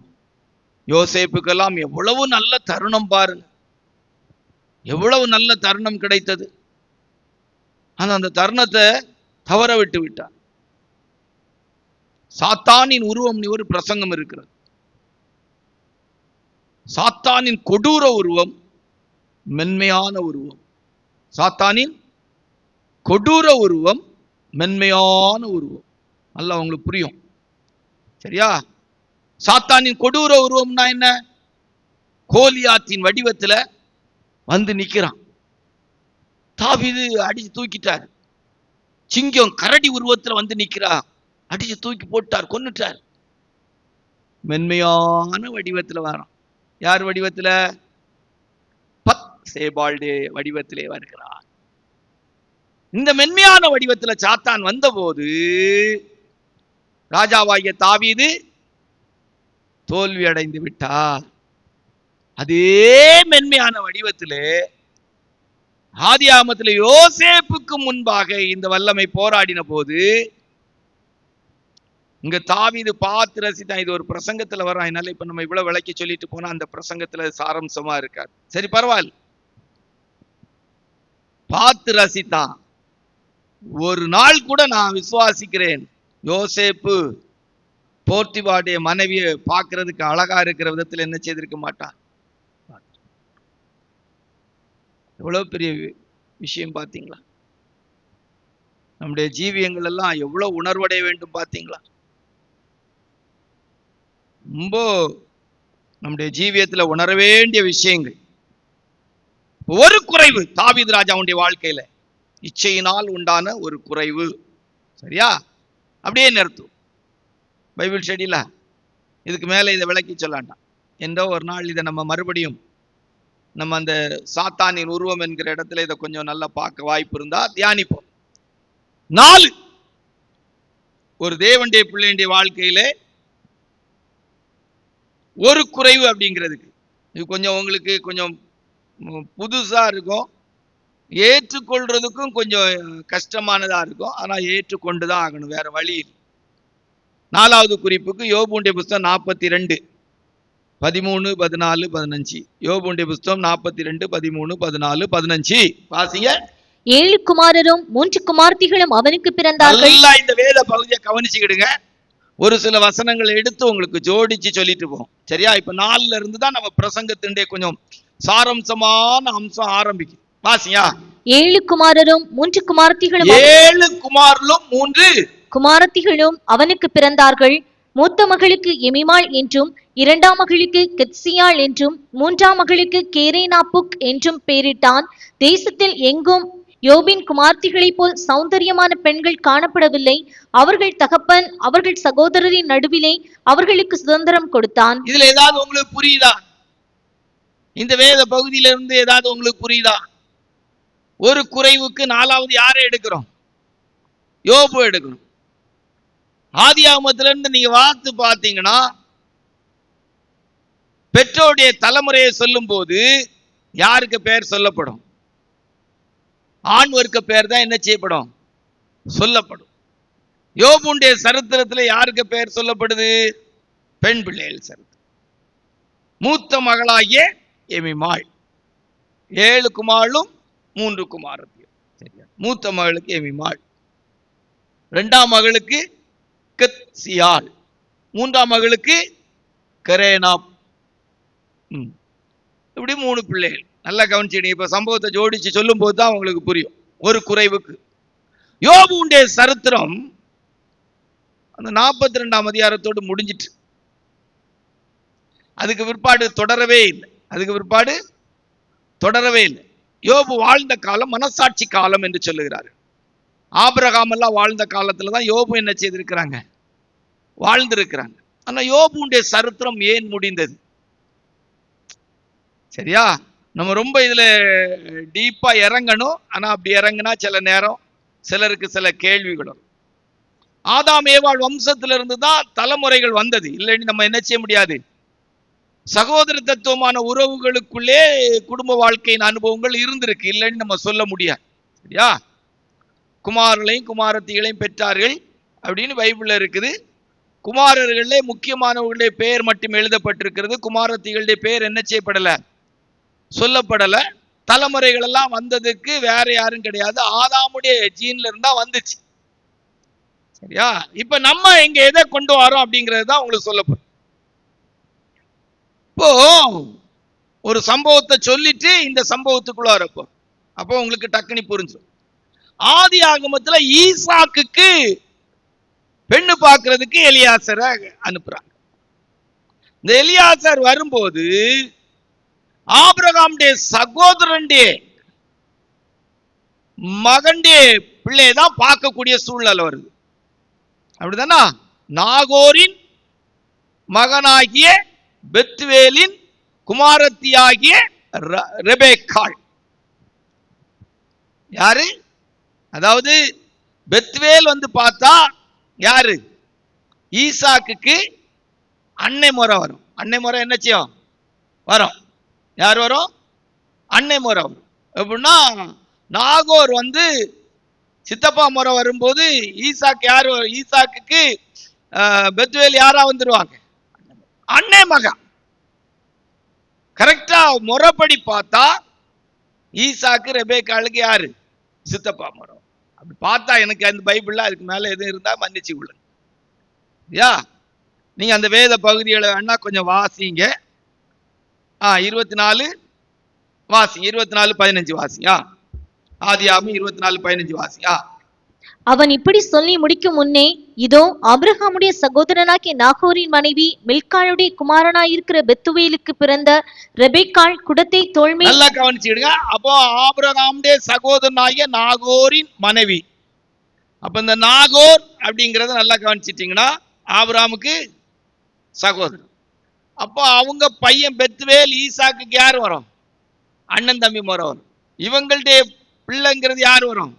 யோசேப்புக்கெல்லாம் எவ்வளவு நல்ல தருணம் பாருங்க, எவ்வளவு நல்ல தருணம் கிடைத்தது. ஆனா அந்த தருணத்தை தவற விட்டு விட்டார். சாத்தானின் உருவம் ஒரு பிரசங்கம் இருக்கிறது. சாத்தானின் கொடூர உருவம் மென்மையான உருவம். சாத்தானின் கொடூர உருவம் மென்மையான உருவம். நல்லா உங்களுக்கு புரியும், சரியா? சாத்தானின் கொடூர உருவம்னா என்ன? கோலியாத்தின் வடிவத்துல வந்து நிக்கிறான். தாவீது அடிச்சு தூக்கிட்டார். சிங்கம் கரடி உருவத்துல வந்து நிக்கிறா, அடிச்சு தூக்கி போட்டார், கொன்னுட்டார். மென்மையான வடிவத்துல வரான். யார் வடிவத்துல? பத்சேபாளுடைய வடிவத்திலே வருகிறார். இந்த மென்மையான வடிவத்துல சாத்தான் வந்தபோது ராஜாவாகிய தாவீது தோல்வி அடைந்து விட்டார். அதே மென்மையான வடிவத்திலே ஆதியாகமத்திலே யோசேப்புக்கு முன்பாக இந்த வல்லமை போராடின போது இங்க தாவீது பார்த்து ரசித்தான். இது ஒரு பிரசங்கத்துல வர்றான், அதனால இப்ப நம்ம இவ்வளவு விளக்கி சொல்லிட்டு போனா அந்த பிரசங்கத்துல சாரம்சமா இருக்காது. சரி, பரவாயில்ல. பார்த்து ரசித்தான். ஒரு நாள் கூட நான் விசுவாசிக்கிறேன் யோசேப்பு போர்த்திபாடைய மனைவியை பார்க்கறதுக்கு அழகா இருக்கிற விதத்தில் என்ன செய்திருக்க மாட்டான். எவ்வளவு பெரிய விஷயம் பாத்தீங்களா? நம்முடைய ஜீவியங்கள் எல்லாம் எவ்வளவு உணர்வடைய வேண்டும் பாத்தீங்களா? ரொம்ப நம்முடைய ஜீவியத்துல உணர வேண்டிய விஷயங்கள். ஒரு குறைவு தாவீது ராஜாவுடைய வாழ்க்கையில இச்சையினால் உண்டான ஒரு குறைவு. சரியா? அப்படியே நிறுத்தும். பைபிள் ஸ்டடியில இதுக்கு மேல இதை விளக்கி சொல்லாண்டாம். என்றோ ஒரு நாள் இதை நம்ம மறுபடியும் நம்ம அந்த சாத்தானின் உருவம் என்கிற இடத்துல இதை கொஞ்சம் நல்லா பார்க்க வாய்ப்பு இருந்தா தியானிப்போம். 4, ஒரு தேவனுடைய பிள்ளையுடைய வாழ்க்கையில ஒரு குறைவு அப்படிங்கிறதுக்கு இது கொஞ்சம் உங்களுக்கு கொஞ்சம் புதுசா இருக்கும், ஏற்றுக்கொள்றதுக்கும் கொஞ்சம் கஷ்டமானதா இருக்கும். ஆனா ஏற்றுக்கொண்டுதான் ஆகணும், வேற வழி இல்லை. 4வது குறிப்புக்கு யோபுடைய புஸ்தகம் 42, 13, 14, 15. யோபுடைய புஸ்தகம் 42, 13, 14, 15 வாசிங்க. 7 குமாரரும் 3 குமார்த்திகளும் அவனுக்கு பிறந்தார்கள். நல்லா இந்த வேத பகுதியை கவனிச்சுக்கிடுங்க. ஒரு சில வசனங்களை எடுத்து உங்களுக்கு ஜோடிச்சு சொல்லிட்டு போகும். சரியா? இப்ப 4ல இருந்து தான் நம்ம பிரசங்கத்தினுடைய கொஞ்சம் சாரம்சமான அம்சம் ஆரம்பிக்கும். வாசியா. 7 குமாரரும் 3 குமார்த்திகளும் 7 குமாரலும் 3 குமாரத்திகளும் அவனுக்கு பிறந்தார்கள். மூத்த மகளுக்கு எமிமாள் என்றும், 2ஆம் மகளுக்கு கெத்சியாள் என்றும், 3ஆம் மகளுக்கு கேரேனாப்புக் என்றும் பெயரிட்டான். தேசத்தில் எங்கும் யோபின் குமார்த்திகளைப் போல் சௌந்தரியமான பெண்கள் காணப்படவில்லை. அவர்கள் தகப்பன் அவர்கள் சகோதரரின் நடுவிலே அவர்களுக்கு சுதந்திரம் கொடுத்தான். இதுல ஏதாவது உங்களுக்கு புரியுதா? இந்த வேத பகுதியில இருந்து ஏதாவது உங்களுக்கு புரியுதா? ஒரு குறைவுக்கு 4வது யாரை எடுக்கிறோம்? யோபு எடுக்கணும். ஆதியாகமத்துல இருந்து நீங்க வாத்து பார்த்தீங்கன்னா பெற்றோருடைய தலைமுறையை சொல்லும் போது யாருக்கு பெயர் சொல்லப்படும்? ஆண் வர்க்க பெயர் தான் என்ன செய்யப்படும்? சொல்லப்படும். யோபுடைய சரித்திரத்துல யாருக்கு பெயர் சொல்லப்படுது? பெண் பிள்ளைகள் சரித்திரம். மூத்த மகளாகிய எமிமாள், 7 குமாரலும் 3 குமாரத்தியும். சரியா? மூத்த மகளுக்கு எமிமாள், 2ஆம் மகளுக்கு கெத்சியாள், 3ஆம் மகளுக்கு கரேனாப். இப்படி 3 பிள்ளைகள். நல்லா கவனிச்சிடுங்க. இப்ப சம்பவத்தை ஜோடிச்சு சொல்லும் போது தான் உங்களுக்கு புரியும். ஒரு குறைவுக்கு யோபுடைய சரித்திரம் அந்த 42ஆம் அதிகாரத்தோடு முடிஞ்சிட்டு அதுக்கு பிற்பாடு தொடரவே இல்லை. யோபு வாழ்ந்த காலம் மனசாட்சி காலம் என்று சொல்லுகிறார். ஆபிரகாம் எல்லாம் வாழ்ந்த காலத்துல தான் யோபு என்ன செய்திருக்கிறாங்க? வாழ்ந்திருக்கிறாங்க. ஆனா யோபுடைய சரித்திரம் ஏன் முடிந்தது? சரியா? நம்ம ரொம்ப இதுல டீப்பா இறங்கணும். ஆனா அப்படி இறங்கினா சில நேரம் சிலருக்கு சில கேள்விகளும். ஆதாம் ஏவாள் வம்சத்துல இருந்து தான் தலைமுறைகள் வந்தது. இல்லைன்னு நம்ம என்ன செய்ய முடியாது. சகோதர தத்துவமான உறவுகளுக்குள்ளே குடும்ப வாழ்க்கையின் அனுபவங்கள் இருந்திருக்கு, இல்லைன்னு நம்ம சொல்ல முடியாது. சரியா? குமாரர்களையும் குமாரத்திகளையும் பெற்றார்கள் அப்படின்னு பைபிள்ல இருக்குது. குமாரர்களே முக்கியமானவர்களுடைய பெயர் மட்டும் எழுதப்பட்டிருக்கிறது. குமாரத்திகளுடைய பெயர் என்ன செய்யப்படல, சொல்லப்படல. தலைமுறைகள் எல்லாம் வந்ததுக்கு வேற யாரும் கிடையாது, ஆதாமுடைய ஜீன்ல இருந்தா வந்துச்சு. சரியா? இப்ப நம்ம இங்க எதை கொண்டு வரோம் அப்படிங்கிறது தான் உங்களுக்கு சொல்லப்படும். இப்போ ஒரு சம்பவத்தை சொல்லிட்டு இந்த சம்பவத்துக்குள்ள வரப்போ அப்போ உங்களுக்கு டக்குனி புரிஞ்சிடும். ஆதி ஆகமத்துல ஈசாக்குக்கு பெண்ணு பார்க்கறதுக்கு எலியாசரை அனுப்புறாங்க. இந்த எலியாசர் வரும்போது ஆபிரகாமுடைய சகோதரனுடைய மகனுடைய பிள்ளைதான் பார்க்கக்கூடிய சூழ்நிலை வருது. அப்படிதானா? நாகோரின் மகனாகிய பெத்துவேலின் குமாரத்தியாகிய ரெபேக்காள். யாரு? அதாவது பெத்துவேல் வந்து பார்த்தா யாரு? ஈசாக்குக்கு அன்னை முறை வரும். அன்னை முறை என்ன செய்யும்? வரும். யார் வரும்? அன்னை முறை வரும். எப்படின்னா நாகோர் வந்து சித்தப்பா முறை வரும்போது ஈசாக்கு யாரு? ஈசாக்குக்கு பெத்துவேல் யாரா வந்துருவாங்க? அன்னை மகன். கரெக்டா முறைப்படி பார்த்தா ஈசாக்கு ரெபேக்காளுக்கு யாரு? சித்தப்பா முறை. அப்படி பார்த்தா எனக்கு அந்த பைபிள்ல அதுக்கு மேல எதுவும் இருந்தா மன்னிச்சு கொள்ளுங்க. யா, நீங்க அந்த வேத பகுதிகளை வேணா கொஞ்சம் வாசிங்க. 24 வாசி, 24:15 வாசியா. ஆதியாகமம் 24:15 வாசியா. அவன் இப்படி சொல்லி முடிக்கும் முன்னே, இதோ ஆபிரகாமுடைய சகோதரனாகிய நாகோரின் மனைவி மில்காளுடைய குமாரனாயிருக்கிற பெத்துவேலுக்கு பிறந்த ரெபேக்காள் குடத்தை தோள்மேல். நல்லா கவனிச்சுடுங்க. அப்போ ஆபிரகாமுடைய சகோதரனாகிய நாகோரின் மனைவி. அப்ப இந்த நாகோர் அப்படிங்கறத நல்லா கவனிச்சிட்டீங்கன்னா ஆபிரகாமுக்கு சகோதரன். அப்போ அவங்க பையன் பெத்துவேல் ஈசாக்கு யார் வரும்? அண்ணன் தம்பி முறை வரும். இவங்களுடைய பிள்ளைங்கிறது யார் வரும்?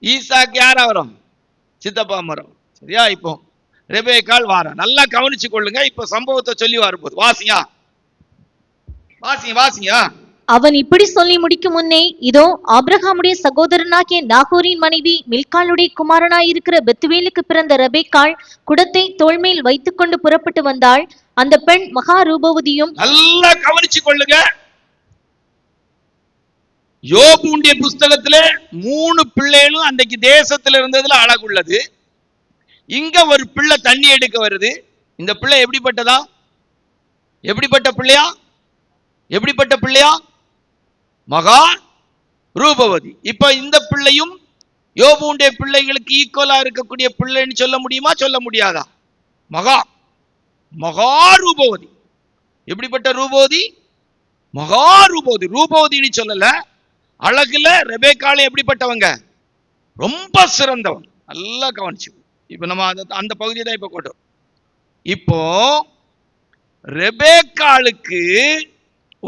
ஈசாக்கு யாரா வரும்? சித்தப்பா மரம். சரியா? இப்போ ரெபேக்காள் வாரா. நல்லா கவனிச்சு கொள்ளுங்க. இப்ப சம்பவத்தை சொல்லி வரும்போது வாசிங்க வாசிங்க வாசிங்க. அவன் இப்படி சொல்லி முடிக்கும் முன்னே, இதோ ஆபிரகாமுடைய சகோதரனாகிய நாகோரின் மனைவி மில்காளுடைய குமாரனாயிருக்கிற பெத்துவேலுக்கு பிறந்த ரெபேக்காள் குடத்தை தோள்மேல் வைத்துக் கொண்டு புறப்பட்டு வந்தாள். அந்த பெண் மகா ரூபவதியும். நல்லா கவனிச்சு கொள்ளுங்க. யோபுடைய புஸ்தகத்துல 3 பிள்ளைகளும் அன்றைக்கு தேசத்துல இருந்ததுல அழகுள்ளது. இங்க ஒரு பிள்ளை தண்ணி எடுக்க வருது. இந்த பிள்ளை எப்படிப்பட்டதா? எப்படிப்பட்ட பிள்ளையா? எப்படிப்பட்ட பிள்ளையா? மகா ரூபவதி. இப்ப இந்த பிள்ளையும் யோபுடைய பிள்ளைகளுக்கு ஈக்குவலா இருக்கக்கூடிய பிள்ளைன்னு சொல்ல முடியுமா? சொல்ல முடியாதா? மகா ரூபவதி. எப்படிப்பட்ட ரூபவதி? மகா ரூபவதி. ரூபவதின்னு சொல்லல, அழகுல ரெபேக்காள் எப்படிப்பட்டவங்க? ரொம்ப சிறந்தவங்க. நல்லா கவனிச்சு. இப்ப நம்ம அந்த பகுதியை தான் இப்ப கொண்டோம். இப்போ ரெபேக்காளுக்கு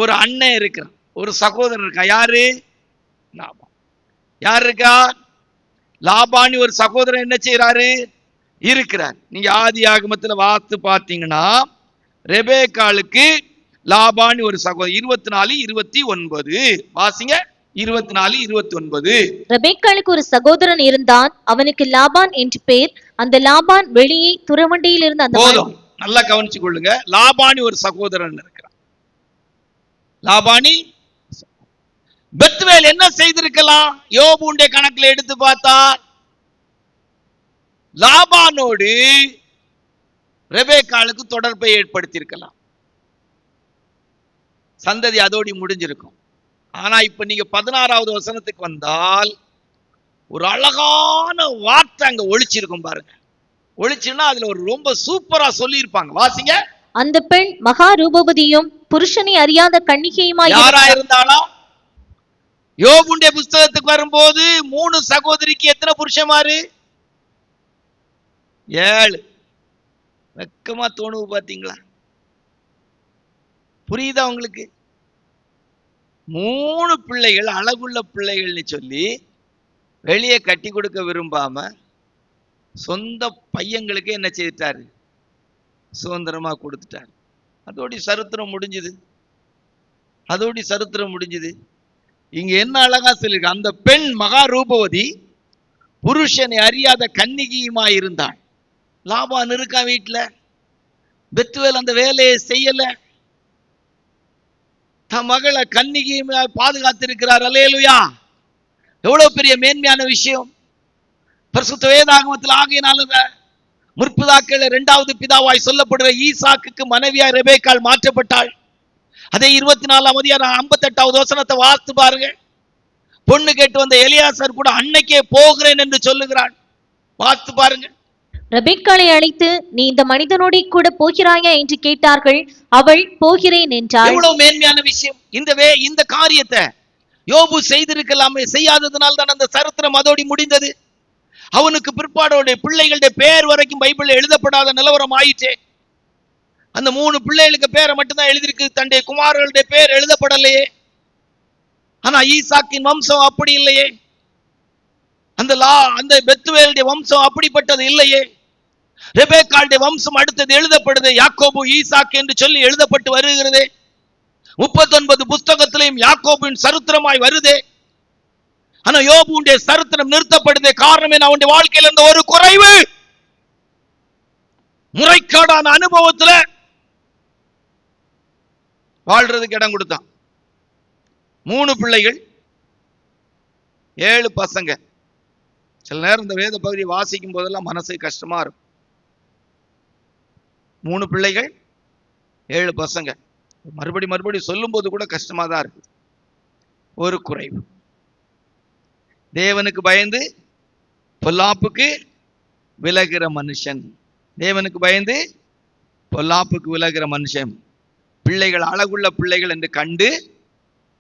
ஒரு அண்ணன் இருக்கிறான், ஒரு சகோதரன் இருக்கா. யாரு? லாபான். யார் இருக்கா? லாபான் ஒரு சகோதரன் என்ன செய்யறாரு? இருக்கிறார். நீங்க ஆதி ஆகமத்துல வாத்து பார்த்தீங்கன்னா ரெபேக்காளுக்கு லாபான் ஒரு சகோதரன். 24:29 வாசிங்க. 24:29. ரெபேக்காளுக்கு ஒரு சகோதரன் இருந்தான், அவனுக்கு லாபான் என்று பேர். அந்த லாபான் வெளியே துறவண்டியில் இருந்த அந்த போதும். நல்லா கவனிச்சு கொள்ளுங்க. லாபானி ஒரு சகோதரன் இருக்கிறான். லாபானி பெத்துவேல் என்ன செய்திருக்கலாம்? யோபுடைய கணக்குல எடுத்து பார்த்தா லாபானோடு ரெபேக்காளுக்கு தொடர்பை ஏற்படுத்தியிருக்கலாம். சந்ததி அதோடி முடிஞ்சிருக்கும். ஆனா இப்ப நீங்க 16வது வசனத்துக்கு வந்தால் ஒரு அழகான வார்த்தை அங்க ஒளிச்சிருக்கும் பாருங்க. ஒளிச்சுன்னா அதுல ஒரு ரொம்ப சூப்பரா சொல்லி இருப்பாங்க. வாசிங்க. அந்த பெண் மகா ரூபவதியும் புருஷனை அறியாத கன்னிகையுமாய். யாரா இருந்தாலும் யோபுடைய புஸ்தகத்துக்கு வரும்போது 3 சகோதரிக்கு எத்தனை புருஷமாரு? 7. வெக்கமா தோணுவு பாத்தீங்களா? புரியுதா உங்களுக்கு? 3 பிள்ளைகள், அழகுள்ள பிள்ளைகள்னு சொல்லி வெளியே கட்டி கொடுக்க விரும்பாம சொந்த பையங்களுக்கு என்ன செய்துட்டாரு? சுதந்திரமா கொடுத்துட்டாரு. அதோடி சரித்திரம் முடிஞ்சுது. அதோடி சரித்திரம் முடிஞ்சுது. இங்க என்ன அழகா சொல்லிருக்கு? அந்த பெண் மகா ரூபவதி புருஷனை அறியாத கன்னிகையுமா இருந்தாள். லாபான் இருக்கா வீட்டுல. பெத்துவேல் அந்த வேலையை செய்யல. தன் மகளை கன்னிகையுமா பாதுகாத்திருக்கிறார். அல்லேலூயா. எவ்வளவு பெரிய மேன்மையான விஷயம். பரிசுத்த வேதாகமத்தில் ஆகையினால முற்பிதாக்கள் 2வது பிதாவாய் சொல்லப்படுற ஈசாக்குக்கு மனைவியாய் ரெபேக்காள் மாற்றப்பட்டாள். அதே 24ஆம் அதிகாரம் 58வது வசனத்தை வாசித்து பாருங்க. பொண்ணு கேட்டு வந்த எலியாசர் கூட அன்னைக்கே போகிறேன் என்று சொல்லுகிறாள். வாசித்து பாருங்க. ரெபேக்காளை அழைத்து, நீ இந்த மனிதனோட கூட போகிறாயா என்று கேட்டார்கள். அவள் போகிறேன் என்றாள். எவ்வளவு மேன்மையான விஷயம். இந்த காரியத்தை யோபு செய்திருக்கலாமே, செய்யாததுனால தான் அந்த சரித்திரம் அதோடி முடிந்தது. அவனுக்கு பிற்பாடோட பிள்ளைகளுடைய பேர் வரைக்கும் பைபிள்ல எழுதப்படாத நிலவரம் ஆயிற்றே. அந்த 3 பிள்ளைகளுக்கு பேரை மட்டும்தான் எழுதிருக்கு. தன்னுடைய குமாரர்களுடைய பேர் எழுதப்படலையே. ஆனா ஈசாக்கின் வம்சம் அப்படி இல்லையே. அந்த பெத்துவேலுடைய வம்சம் அப்படிப்பட்டது இல்லையே. ரெபேக்காளுடைய வம்சம் அடுத்தது எழுதப்படுது. யாக்கோபு ஈசாக்கு என்று சொல்லி எழுதப்பட்டு வருகிறது. 39 புஸ்தகத்திலையும் யாக்கோபின் சரித்திரமாய் வருதே. ஆனா யோபுடைய சரித்திரம் நிறுத்தப்படுது. காரணம் என்ன? அவனுடைய வாழ்க்கையில் இருந்த ஒரு குறைவு. முறைக்காடான அனுபவத்துல வாழ்றதுக்கு இடம் கொடுத்தான். 3 பிள்ளைகள், 7 பசங்க. சில நேரம் இந்த வேத பகுதியை வாசிக்கும் போதெல்லாம் மனசு கஷ்டமா இருக்கும். 3 பிள்ளைகள், 7 பசங்க. மறுபடி சொல்லும் போது கூட கஷ்டமா தான் இருக்கு. ஒரு குறைவு. தேவனுக்கு பயந்து பொல்லாப்புக்கு விலகிற மனுஷன். தேவனுக்கு பயந்து பொல்லாப்புக்கு விலகிற மனுஷன். பிள்ளைகள் அழகுள்ள பிள்ளைகள் என்று கண்டு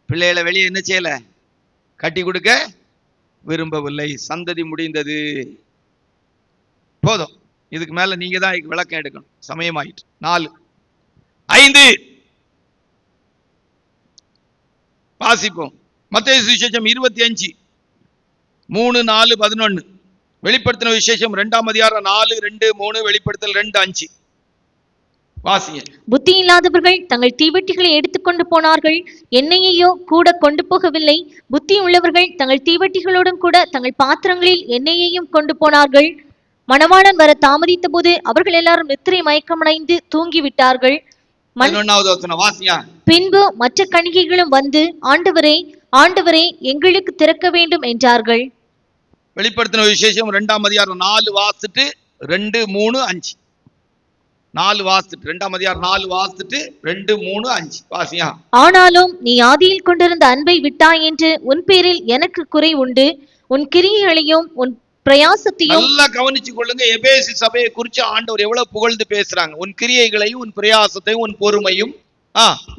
பிள்ளைகளை வெளியே என்ன செய்யல? கட்டி கொடுக்க விரும்பவில்லை. சந்ததி முடிந்தது. போதும். இதுக்கு மேல நீங்க தான் விளக்கம் எடுக்கணும். சமயமாயிட்டு. 4, 5 வாசிப்போம். மத்தேயு சுவிசேஷம் 25 3, 4, 11. வெளிப்படுத்தின விசேஷம் 2ஆம் அதிகாரம் 4, 2, 3, வெளிப்படுத்தல் 2, 5. வாசிங்க. புத்தி இல்லாதவர்கள் தங்கள் தீவட்டிகளை எடுத்துக்கொண்டு போனார்கள், எண்ணெயையோ கூட கொண்டு போகவில்லை. புத்தி உள்ளவர்கள் தங்கள் தீவட்டிகளோடும் கூட தங்கள் பாத்திரங்களில் எண்ணெயையும் கொண்டு போனார்கள். மணவாளன் வர தாமதித்த போது அவர்கள் எல்லாரும் நித்திரை மயக்கமடைந்து தூங்கிவிட்டார்கள். 11வது வசனம் வாசிங்க. பின்பு மற்ற கன்னிகைகளும் வந்து, ஆண்டவரே ஆண்டவரே எங்களுக்கு திறக்க வேண்டும் என்றார்கள். வெளிப்படுத்தின விசேஷம் 2ஆம் அதிகாரம் 4 வாசிட்டு 2, 3, 5. 4 வாசிட்டு 2ஆம் அதிகாரம் 4 வாசிட்டு 2, 3, 5 வாசியா. ஆனாலும் நீ ஆதியில் கொண்டிருந்த அன்பை விட்டாய் என்று உன் பேரில் எனக்கு குறை உண்டு. உன் கிரியைகளையும் உன் பிரயாசத்தையும் நல்லா கவனிச்சு கொள்ளுங்க. எபேசு சபையை குறித்து ஆண்டவர் எவ்வளவு புகழ்ந்து பேசுறாங்க. உன் கிரியைகளையும் உன் பிரயாசத்தையும் உன் பொறுமையும்.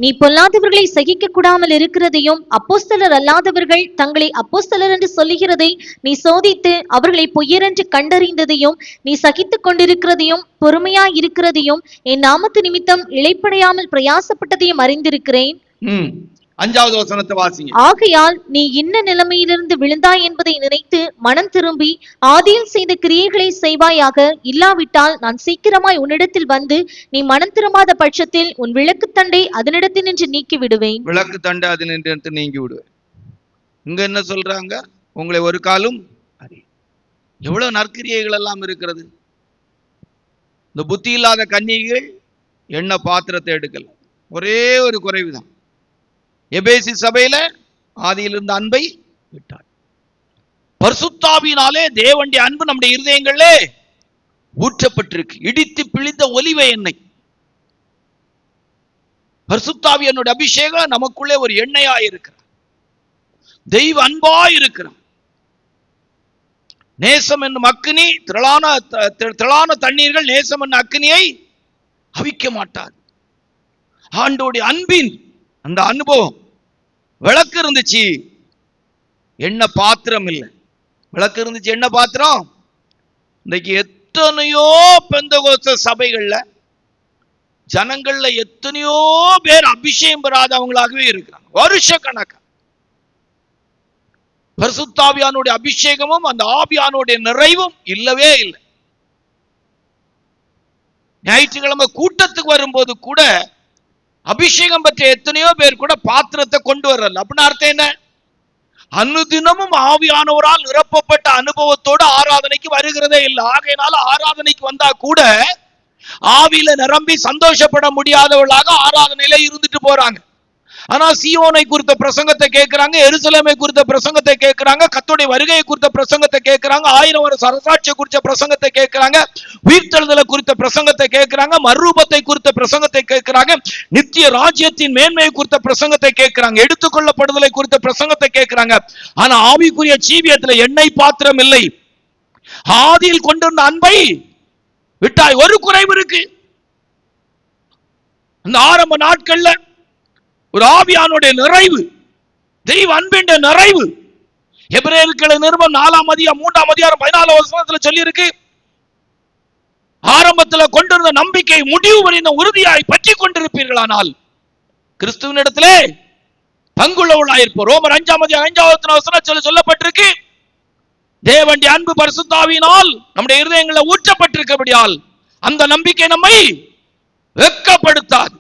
நீ பொல்லாதவர்களை சகிக்க கூடாமல் இருக்கிறதையும் அப்போஸ்தலர் அல்லாதவர்கள் தங்களை அப்போஸ்தலர் என்று சொல்லுகிறதை நீ சோதித்து அவர்களை பொய்யரென்று கண்டறிந்ததையும் நீ சகித்துக் கொண்டிருக்கிறதையும் பொறுமையாய் இருக்கிறதையும் என் நாமத்து நிமித்தம் இளைப்படையாமல் பிரயாசப்பட்டதையும் அறிந்திருக்கிறேன். 5வது வசனத்தை வாசிங்க. ஆகையால் நீ இன்ன நிலைமையிலிருந்து விழுந்தாய் என்பதை நினைத்து மனம் திரும்பி ஆதியில் செய்த கிரியைகளை செய்வாயாக. இல்லாவிட்டால் நான் சீக்கிரமாய் உன்னிடத்தில் வந்து நீ மனம் திரும்பாத பட்சத்தில் உன் விளக்கு தண்டை அதனிடத்தில் நின்று நீக்கி விடுவேன். விளக்கு தண்டை அதனிடத்தில் நீங்கி விடுவேன். இங்க என்ன சொல்றாங்க? உங்களை ஒரு காலும் எவ்வளவு நற்கிரியைகள் எல்லாம் இருக்கிறது. இந்த புத்தி இல்லாத கன்னிகைகள் எண்ணெய் பாத்திரத்தை எடுக்கல. ஒரே ஒரு குறைவுதான், எபேசு சபையில ஆதியில் இருந்த அன்பை விட்டார். பரிசுத்தாவியினாலே தேவனுடைய அன்பு நம்முடைய இருதயங்களே ஊற்றப்பட்டிருக்கு. இடித்து பிழிந்த ஒலிவ எண்ணெய். பரிசுத்தாவியனுடைய அபிஷேகம் நமக்குள்ளே ஒரு எண்ணெயாய் இருக்கிறார். தெய்வ அன்பாய் இருக்கிறார். நேசம் என்னும் அக்கினி, திரளான தண்ணீர்கள் நேசம் என்னும் அக்கினியை அவிக்க மாட்டார். ஆண்டோடைய அன்பின் அந்த அனுபவம். விளக்கு இருந்துச்சு, என்ன பாத்திரம் இல்லை. விளக்கு இருந்துச்சு, என்ன பாத்திரம். இன்னைக்கு எத்தனையோ பெந்தகோஸ்த சபைகள்ல ஜனங்கள்ல எத்தனையோ பேர் அபிஷேகம் பெறாதவங்களாகவே இருக்கிறாங்க. வருஷ கணக்கா பரிசுத்தாவியானுடைய அபிஷேகமும் அந்த ஆவியானுடைய நிறைவும் இல்லவே இல்லை. ஞாயிற்றுக்கிழமை கூட்டத்துக்கு வரும்போது கூட அபிஷேகம் பெற்ற எத்தனையோ பேர் கூட பாத்திரத்தை கொண்டு வரல. அப்படின்னு அர்த்தம் என்ன? அனுதினமும் ஆவியானவரால் நிரப்பப்பட்ட அனுபவத்தோடு ஆராதனைக்கு வருகிறதே இல்லை. ஆகையினால ஆராதனைக்கு வந்தா கூட ஆவியில நிரம்பி சந்தோஷப்பட முடியாதவர்களாக ஆராதனையில இருந்துட்டு போறாங்க. ஆனா சீயோனை குறித்த பிரசங்கத்தை கேட்கிறாங்க, எருசலேமை குறித்த பிரசங்கத்தை கேட்கிறாங்க, கர்த்தருடைய வருகையை குறித்த பிரசங்கத்தை கேட்கிறாங்க, 1000 வருஷ அரசாட்சியை குறித்த பிரசங்கத்தை கேட்கிறாங்க, உயிர்த்தெழுதலை குறித்த பிரசங்கத்தை கேட்கிறாங்க, மறுரூபத்தை குறித்த பிரசங்கத்தை கேட்கிறாங்க, நித்திய ராஜ்யத்தின் மேன்மையை குறித்த பிரசங்கத்தை கேட்கிறாங்க, எடுத்துக்கொள்ளப்படுதலை குறித்த பிரசங்கத்தை கேட்கிறாங்க. ஆனா ஆவிக்குரிய ஜீவியத்துல எண்ணெய் பாத்திரம் இல்லை. ஆதியில் கொண்டிருந்த அன்பை விட்டாய். ஒரு குறைவு இருக்கு. அந்த ஆரம்ப நாட்கள்ல ஒரு ஆவியானுடைய நிறைவு, தெய்வ அன்பின் நிறைவு. எபிரேயருக்கு நிருபம் 4ஆம் அதிகாரம் 3ஆம் அதிகாரம் 14ஆம் வசனத்துல சொல்லி இருக்கு, ஆரம்பத்துல கொண்டிருந்த நம்பிக்கை முடிவு வரை உறுதியாய் பற்றி கொண்டிருப்பீர்களானால் கிறிஸ்துவினிடத்திலே பங்குள்ளவர்களாயிருப்போம். ரோமர் 5ஆம் அதிகாரம் 5ஆம் வசனத்தில் சொல்லப்பட்டிருக்கு, தேவனுடைய அன்பு பரிசுத்தாவியினால் நம்முடைய இருதயங்களில் ஊற்றப்பட்டிருக்கிறபடியால் அந்த நம்பிக்கை நம்மை வெட்கப்படுத்தாது.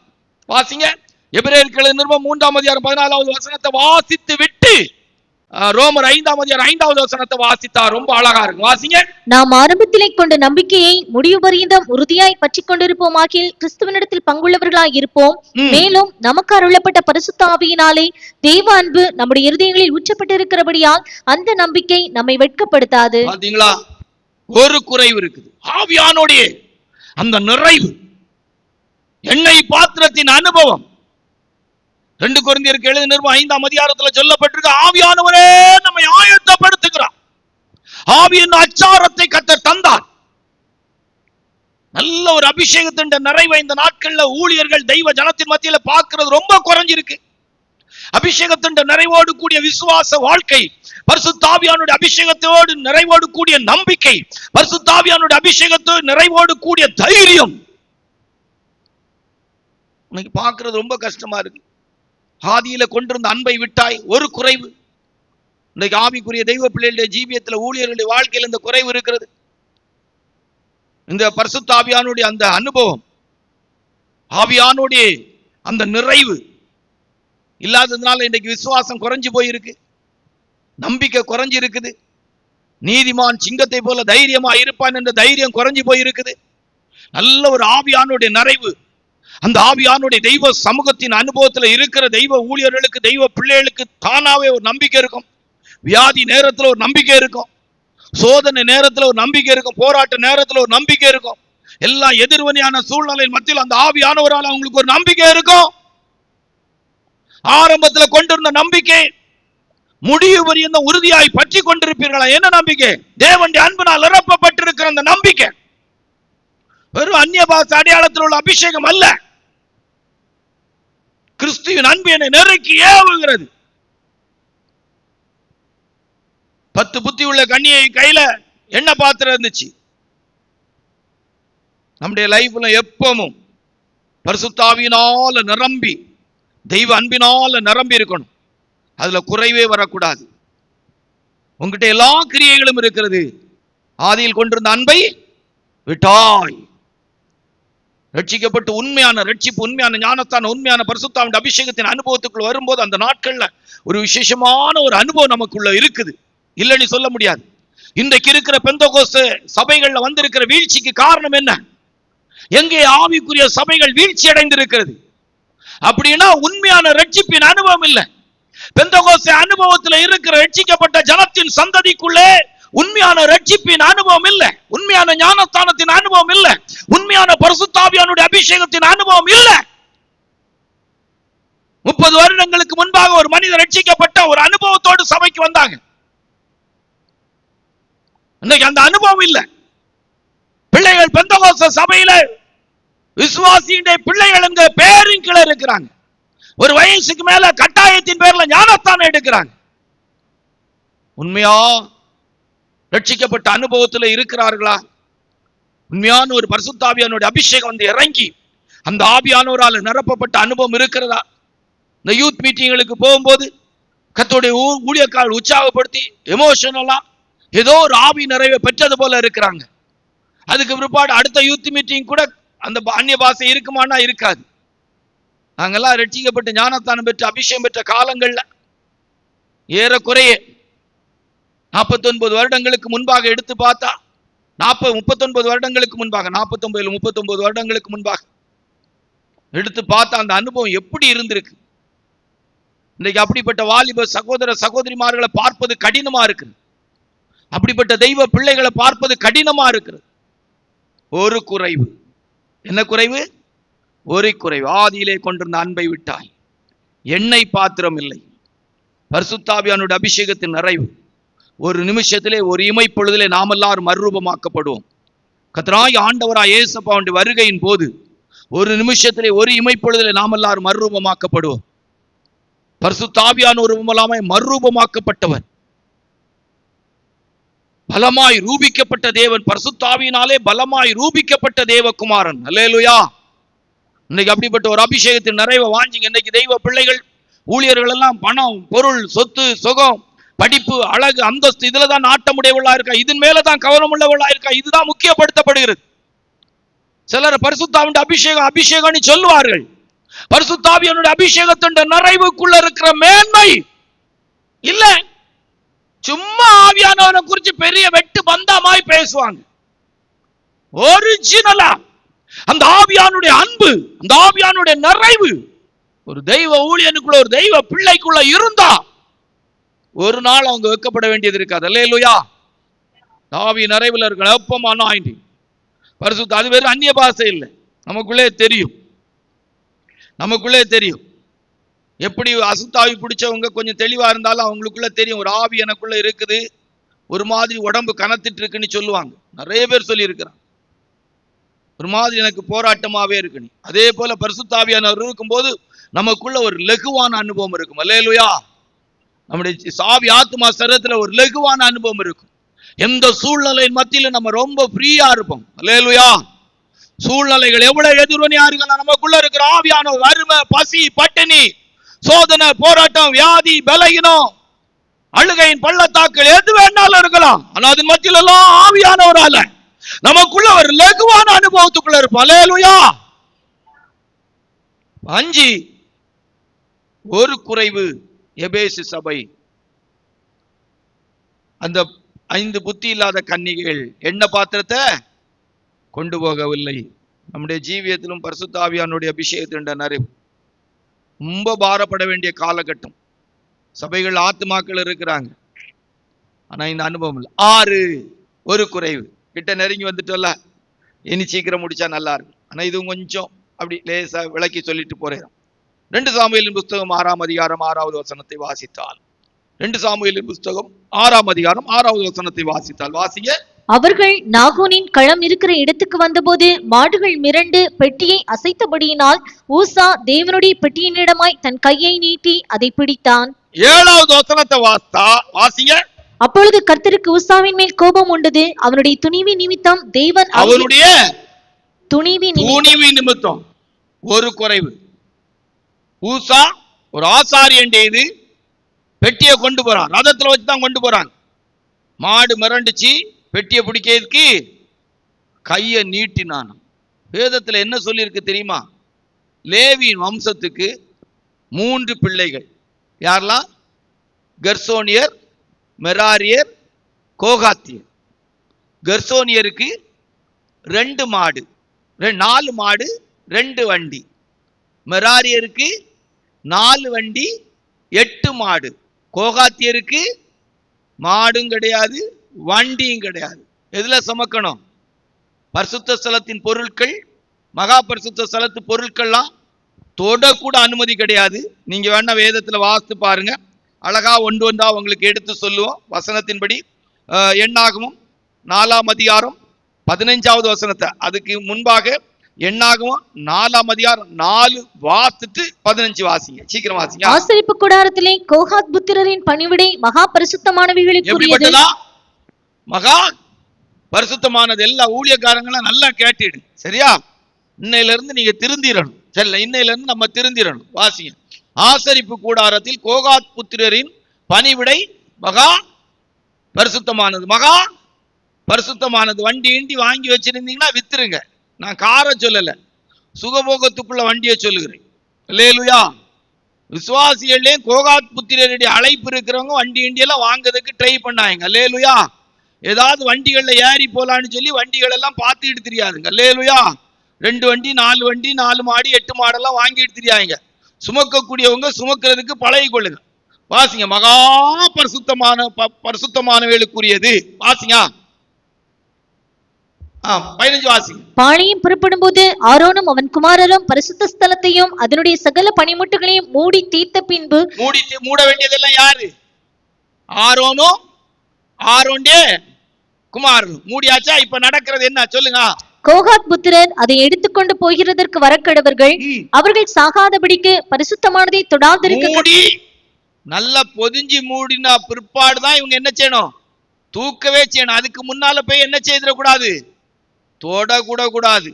வாசிங்க, எபிரேயருக்கு நிருபம் 3ஆம் அதிகாரம் 14ஆவது வசனத்தை வாசித்து விட்டு ரோமர் 5ஆம் அதிகாரம் 5ஆவது வசனத்தை வாசித்தா ரொம்ப அழகா இருக்கும். வாசிங்க. நாம் ஆரம்பத்திலே கொண்ட நம்பிக்கையை முடிவு பரியந்தம் உறுதியாய் பற்றி கொண்டிருப்போமாகில் கிறிஸ்துவனிடத்தில் பங்குள்ளவர்களாய் இருப்போம். மேலும் நமக்கு அருளப்பட்ட பரிசுத்த ஆவியினாலே தேவ அன்பு நம்முடைய இருதயங்களில் ஊற்றப்பட்டிருக்கிறபடியால் அந்த நம்பிக்கை நம்மை வெட்கப்படுத்தாது. பாத்தீங்களா? ஒரு குறைவு இருக்குது, ஆவியானுடைய அந்த நிறைவு, எண்ணெய் பாத்திரத்தின் அனுபவம். 2 கொரிந்தியருக்கு எழுதின நிருபம் 5ஆம் அதிகாரத்துல சொல்லப்பட்டிருக்கு, ஆவியானவரே நம்மை ஆயத்தப்படுத்துகிறார். ஆவியின் அச்சாரத்தை கர்த்தர் தந்தார். நல்ல ஒரு அபிஷேகத்தின் நிறைவை இந்த நாட்கள்ல ஊழியர்கள் தெய்வ ஜனத்தின் மத்தியில பார்க்கிறது ரொம்ப குறைஞ்சிருக்கு. அபிஷேகத்தின் நிறைவோடு கூடிய விசுவாச வாழ்க்கை, பரிசுத்த ஆவியானுடைய அபிஷேகத்தோடு நிறைவோடு கூடிய நம்பிக்கை, பரிசுத்த ஆவியானுடைய அபிஷேகத்தோடு நிறைவோடு கூடிய தைரியம் இன்னைக்கு பார்க்கிறது ரொம்ப கஷ்டமா இருக்கு. ஆதியில கொண்டிருந்த அன்பை விட்டாய், ஒரு குறைவு. இன்றைக்கு ஆவிக்குரிய தெய்வ பிள்ளைகளுடைய ஜீவியத்துல, ஊழியர்களுடைய வாழ்க்கையில் இந்த குறைவு இருக்கிறது. இந்த பரிசுத்த ஆவியானுடைய அந்த அனுபவம், ஆவியானுடைய அந்த நிறைவு இல்லாததுனால இன்றைக்கு விசுவாசம் குறைஞ்சு போயிருக்கு, நம்பிக்கை குறைஞ்சு இருக்குது. நீதிமான் சிங்கத்தை போல தைரியமா இருப்பான் என்ற தைரியம் குறைஞ்சு போயிருக்குது. நல்ல ஒரு ஆவியானுடைய நிறைவு, அந்த ஆவியானுடைய தெய்வ சமூகத்தின் அனுபவத்துல இருக்கிற தெய்வ ஊழியர்களுக்கு, தெய்வ பிள்ளைகளுக்கு தானாவே ஒரு நம்பிக்கை இருக்கும். வியாதி நேரத்துல ஒரு நம்பிக்கை இருக்கும், சோதனை நேரத்துல ஒரு நம்பிக்கை இருக்கும், போராட்ட நேரத்துல ஒரு நம்பிக்கை இருக்கும். எல்லாம் எதிர்வனியான சூழ்நிலையின் மத்தியில் அந்த ஆவியானவரால் அவங்களுக்கு ஒரு நம்பிக்கை இருக்கும். ஆரம்பத்துல கொண்டிருந்த நம்பிக்கை முடிவு வரையும் உறுதியாய் பற்றி கொண்டிருப்பீர்களா? என்ன நம்பிக்கை? தேவனுடைய அன்பினால் நிரப்பப்பட்டிருக்கிற அந்த நம்பிக்கை. வெறும் அந்நிய பாஷை அடையாளத்தில் உள்ள அபிஷேகம் அல்ல. கிறிஸ்துவின் அன்பு என்னை நெருக்கி ஏவுகிறது. 10 புத்தி உள்ள கன்னியை கையில எண்ணெய் பாத்திரம் இருந்துச்சு. நம்முடைய லைஃப்ல எப்பவும் பரிசுத்த ஆவியினால நிரம்பி, தெய்வ அன்பினால நிரம்பி இருக்கணும். அதுல குறைவே வரக்கூடாது. உங்ககிட்ட எல்லா கிரியைகளும் இருக்கிறது, ஆதியில் கொண்டிருந்த அன்பை விட்டாய். ரட்சிக்கப்பட்டு உண்மையான ரட்சிப்பு, உண்மையான ஞானத்தான, உண்மையான பரிசுத்தாவின் அபிஷேகத்தின் அனுபவத்துக்குள்ள வரும்போது அந்த நாட்கள்ல ஒரு விசேஷமான ஒரு அனுபவம் நமக்குள்ள இருக்குது, இல்லைன்னு சொல்ல முடியாது. இன்றைக்கு இருக்கிற பெந்தகோஸ்து சபைகள்ல வந்திருக்கிற வீழ்ச்சிக்கு காரணம் என்ன? எங்கே ஆவிக்குரிய சபைகள் வீழ்ச்சி அடைந்திருக்கிறது அப்படின்னா உண்மையான ரட்சிப்பின் அனுபவம் இல்லை. பெந்தகோஸ்து அனுபவத்தில் இருக்கிற ரட்சிக்கப்பட்ட ஜனத்தின் சந்ததிக்குள்ளே உண்மையான ரட்சிப்பின் அனுபவம் இல்லை, உண்மையான ஞானஸ்தானத்தின் அனுபவம் இல்லை, உண்மையான பரிசுத்த ஆவியானுடைய அபிஷேகத்தின் அனுபவம் இல்லை. 30 வருடங்களுக்கு முன்பாக ஒரு மனிதர் ரட்சிக்கப்பட்ட ஒரு அனுபவத்தோடு சபைக்கு வந்தாங்க. இன்னைக்கு அந்த அனுபவம் இல்லை. பிள்ளைகள் பெந்தகோஸ்து சபையில விசுவாசியுடைய பிள்ளைகள் என்ற பேரின் கீழே இருக்கிறாங்க. ஒரு வயசுக்கு மேல கட்டாயத்தின் பேர்ல ஞானஸ்தானம் எடுக்கிறாங்க. உண்மையா ரட்சிக்கப்பட்ட அனுபவத்துல இருக்கிறார்களா? உண்மையான ஒரு பரிசுத்த ஆவியானுடைய அபிஷேகம் வந்து இறங்கி அந்த ஆவியானவரால் நிரப்பப்பட்ட அனுபவம் இருக்கிறதா? இந்த யூத் மீட்டிங்களுக்கு போகும்போது கர்த்தருடைய ஊழியக்காரர்கள் உற்சாகப்படுத்தி எமோஷனலா ஏதோ ஒரு ஆவி நிறைவை பெற்றது போல இருக்கிறாங்க. அதுக்கு பிற்பாடு அடுத்த யூத் மீட்டிங் கூட அந்த அந்நிய பாஷை இருக்குமானா இருக்காது. நாங்கெல்லாம் ரட்சிக்கப்பட்டு ஞானஸ்தானம் பெற்று அபிஷேகம் பெற்ற காலங்கள்ல ஏறக்குறைய 49 வருடங்களுக்கு முன்பாக எடுத்து பார்த்தா, 39 வருடங்களுக்கு முன்பாக, 39 வருடங்களுக்கு முன்பாக எடுத்து பார்த்தா அந்த அனுபவம் எப்படி இருந்திருக்கு. இன்னைக்கு அப்படிப்பட்ட வாலிப சகோதர சகோதரிமார்களை பார்ப்பது கடினமா இருக்குது. அப்படிப்பட்ட தெய்வ பிள்ளைகளை பார்ப்பது கடினமா இருக்கிறது. ஒரு குறைவு. என்ன குறைவு? ஒரு குறைவு. ஆதியிலே கொண்டிருந்த அன்பை விட்டாய், எண்ணெய் பாத்திரம் இல்லை, பரிசுத்த ஆவியானுடைய அபிஷேகத்தின் நிறைவு. ஒரு நிமிஷத்திலே, ஒரு இமை பொழுதிலே நாம் எல்லாரும் மறுரூபமாக்கப்படுவோம். கர்த்தராகிய ஆண்டவராய் இயேசுவின் வருகையின் போது ஒரு நிமிஷத்திலே, ஒரு இமை பொழுதிலே நாம் எல்லாரும் மறுரூபமாக்கப்படுவோம். பரிசுத்த ஆவியானவர் மூலமாய் மறுரூபமாக்கப்பட்டவர், பலமாய் ரூபிக்கப்பட்ட தேவன், பரிசுத்த ஆவியினாலே பலமாய் ரூபிக்கப்பட்ட தேவகுமாரன். அல்லேலூயா. இன்னைக்கு அப்படிப்பட்ட ஒரு அபிஷேகத்தின் நிறைவை வாஞ்சிங்க. இன்னைக்கு தெய்வ பிள்ளைகள், ஊழியர்கள் எல்லாம் பணம், பொருள், சொத்து, சுகம், படிப்பு, அழகு, அந்தஸ்து, இதுல தான் நாட்டமுடையவளா இருக்கா, இதன் மேலதான் கவனம் உள்ளவளா இருக்கா, இதுதான் முக்கியப்படுத்தப்படுகிறது. சிலர் பரிசுத்தாவின் அபிஷேகம்னு சொல்லுவார்கள். பரிசுத்தாவியனுடைய அபிஷேகத்தின் நிறைவுக்குள்ள இருக்கிற மேன்மை இல்ல. சும்மா ஆவியானவனை குறித்து பெரிய வெட்டு பந்தமாய் பேசுவாங்க. ஒரிஜினலா அந்த ஆவியானுடைய அன்பு, அந்த ஆவியானுடைய நிறைவு ஒரு தெய்வ ஊழியனுக்குள்ள, ஒரு தெய்வ பிள்ளைக்குள்ள இருந்தா ஒரு நாள் அவங்க வெட்கப்பட வேண்டியது இருக்காது. அல்லேலூயா. ஆவி நிறைவுல இருக்க எப்பமான ஆயிண்டி பரிசுத்த, அது வேறு அந்நிய பாஷை இல்லை, நமக்குள்ளே தெரியும். நமக்குள்ளே தெரியும். எப்படி அசுத்தாவி பிடிச்சவங்க கொஞ்சம் தெளிவா இருந்தாலும் அவங்களுக்குள்ள தெரியும், ஒரு ஆவி எனக்குள்ள இருக்குது, ஒரு மாதிரி உடம்பு கனத்திட்டு இருக்குன்னு சொல்லுவாங்க. நிறைய பேர் சொல்லி இருக்கிறாங்க, ஒரு மாதிரி எனக்கு போராட்டமாவே இருக்குன்னு. அதே போல பரிசுத்த ஆவியானவர் இருக்கும்போது நமக்குள்ள ஒரு லகுவான அனுபவம் இருக்கும். அல்லேலூயா. நம்முடைய சாவி ஆத்மா சரீரத்துல ஒரு லகுவான அனுபவம் இருக்கும். எந்த சூழ்நிலையின் மத்தியில நம்ம ரொம்ப ஃப்ரீயா இருப்போம். அல்லேலூயா. சூழ்நிலைகள் எவ்வளவு எதிர்வனியா இருக்கலாம், நமக்குள்ள இருக்கிற ஆவியானவர், வறுமை, பசி, பட்டினி, சோதனை, போராட்டம், வியாதி, பலகீனம், அழுகையின் பள்ளத்தாக்கள் எது வேணாலும் இருக்கலாம். ஆனா அது மத்தியில எல்லாம் ஆவியானவரால நமக்குள்ள ஒரு லகுவான அனுபவத்துக்குள்ள இருப்போம். அல்லேலூயா. 5 ஒரு குறைவு. எபேசு சபை, அந்த 5 புத்தி இல்லாத கன்னிகைகள் என்ன பாத்திரத்தை கொண்டு போகவில்லை. நம்முடைய ஜீவியத்திலும் பரிசுத்த ஆவியானுடைய அபிஷேகத்தின் ரொம்ப பாரப்பட வேண்டிய காலகட்டம். சபைகள் ஆத்துமாக்கள் இருக்கிறாங்க, ஆனா இந்த அனுபவம் இல்லை. 6 ஒரு குறைவு. கிட்ட நெருங்கி வந்துட்டோம்ல, இனி சீக்கிரம் முடிச்சா நல்லா இருக்கும். ஆனா இது கொஞ்சம் அப்படி லேசா விளக்கி சொல்லிட்டு போறேன். 2 சாமுவேலின் புஸ்தகம் 6ஆம் அதிகாரம் 6வது வசனத்தை வாசித்தால், 2 சாமுவேலின் புஸ்தகம் 6ஆம் அதிகாரம் 6வது வசனத்தை வாசித்தால், வாசிங்க. அவர்கள் நாகோனின் களம் இருக்கிற இடத்துக்கு வந்தபோது மாடுகள் மிரண்டு பெட்டியை அசைத்தபடியினால் ஊசா தேவனுடைய பெட்டியினிடமாய் தன் கையை நீட்டி அதை பிடித்தான். 7வது வசனத்தை வாசிங்க. அப்பொழுது கர்த்தருக்கு ஊசாவின் மேல் கோபம் உண்டது. அவனுடைய துணிவி நிமித்தம் தேவன் அவனுடைய துணிவி நிமித்தம் ஒரு குறைவு. ஊசா ஒரு ஆசாரியன் செய்து பெட்டியை கொண்டு போறான், ரதத்துல வச்சுதான் கொண்டு போறான். மாடு மிரண்டுச்சு, பெட்டியை பிடிக்கிறதுக்கு கையை நீட்டினான். வேதத்துல என்ன சொல்லியிருக்கு தெரியுமா? லேவியின் வம்சத்துக்கு 3 பிள்ளைகள். யாரெல்லாம்? கெர்சோனியர், மெராரியர், கோகாத்தியர். கெர்சோனியருக்கு 2 மாடு, 4 மாடு, 2 வண்டி. மெராரியருக்கு 4 வண்டி, 8 மாடு. கோகாத்தியருக்கு மாடும் கிடையாது, வண்டியும் கிடையாது. எதுல சுமக்கணும்? பரிசுத்த ஸ்தலத்தின் பொருட்கள், மகா பரிசுத்த ஸ்தலத்து பொருட்கள்லாம் தொடக்கூட அனுமதி கிடையாது. நீங்க வேணா வேதத்துல வாசித்து பாருங்க, அழகா ஒன்றா உங்களுக்கு எடுத்து சொல்லுவோம். வசனத்தின்படி எண்ணாகமம் 4ஆம் அதிகாரம் 15வது வசனத்தை, அதுக்கு முன்பாக எண்ணாகமம் 4ஆம் அதிகாரம் 4 வாசித்து 15 வாசிங்க, சீக்கிரம் வாசிங்க. ஆசரிப்பு கூடாரத்திலே கோகாத் புத்திரரின் பணிவிடை மகா பரிசுத்தமானவைகளுக்குரியது. மகா பரிசுத்தமானது. எல்லா ஊழியக்காரங்களும் நல்லா கேட்டிடு, சரியா? இன்னையில இருந்து நீங்க திருந்திரணும். சரி, இன்னையில இருந்து நம்ம திருந்திரணும். வாசிங்க. ஆசரிப்பு கூடாரத்தில் கோகாத் புத்திரரின் பணிவிடை மகா பரிசுத்தமானது. மகா பரிசுத்தமானது. வண்டி இண்டி வாங்கி வச்சிருந்தீங்கன்னா வித்துருங்க. நான் காரை சொல்லல, சுகபோகத்துக்குள்ள வண்டியை சொல்லுகிறேன். அல்லேலூயா. விசுவாசிகளே கோகாத் புத்திரருடைய அழைப்பு இருக்கிறவங்க வண்டி இண்டியெல்லாம் வாங்குறதுக்கு ட்ரை பண்ணாங்க. அல்லேலூயா. ஏதாவது வண்டிகள்ல ஏறி போலான்னு சொல்லி வண்டிகள் எல்லாம் பார்த்துக்கிட்டு தெரியாதுங்க. அல்லேலூயா. 2 வண்டி, 4 வண்டி, 4 மாடி, 8 மாடெல்லாம் வாங்கிட்டு தெரியாங்க. சுமக்கக்கூடியவங்க சுமக்கிறதுக்கு பழகி கொள்ளுங்க. வாசிங்க. மகா பரிசுத்தமானவைகளுக்குரியது. வாசிங்க. 15 வாசிங்க. பாளையம் புறப்படும் போது ஆரோனும் அவன் குமாரரும் பரிசுத்த ஸ்தலத்தையும் அதனுடைய சகல பணிமுட்டுகளையும் மூடி தீர்த்த பின்பு, மூட வேண்டியதெல்லாம் யாரு? ஆரோனும் ஆரோண்டே குமாரரும். மூடியாச்சா? இப்ப நடக்கிறது என்ன சொல்லுங்க. கோகாத் புத்திரர் அதை எடுத்துக்கொண்டு போகிறதற்கு வரக்கடவர்கள். அவர்கள் சாகாதபடிக்கு பரிசுத்தமானதை தொடாதிருக்க. மூடி நல்லா பொதிஞ்சு மூடினா பிற்பாடுதான் இவங்க என்ன செய்யணும்? தூக்கவே செய்யணும். அதுக்கு முன்னால போய் என்ன செய்திடக்கூடாது? தொடக்கூட கூடாது.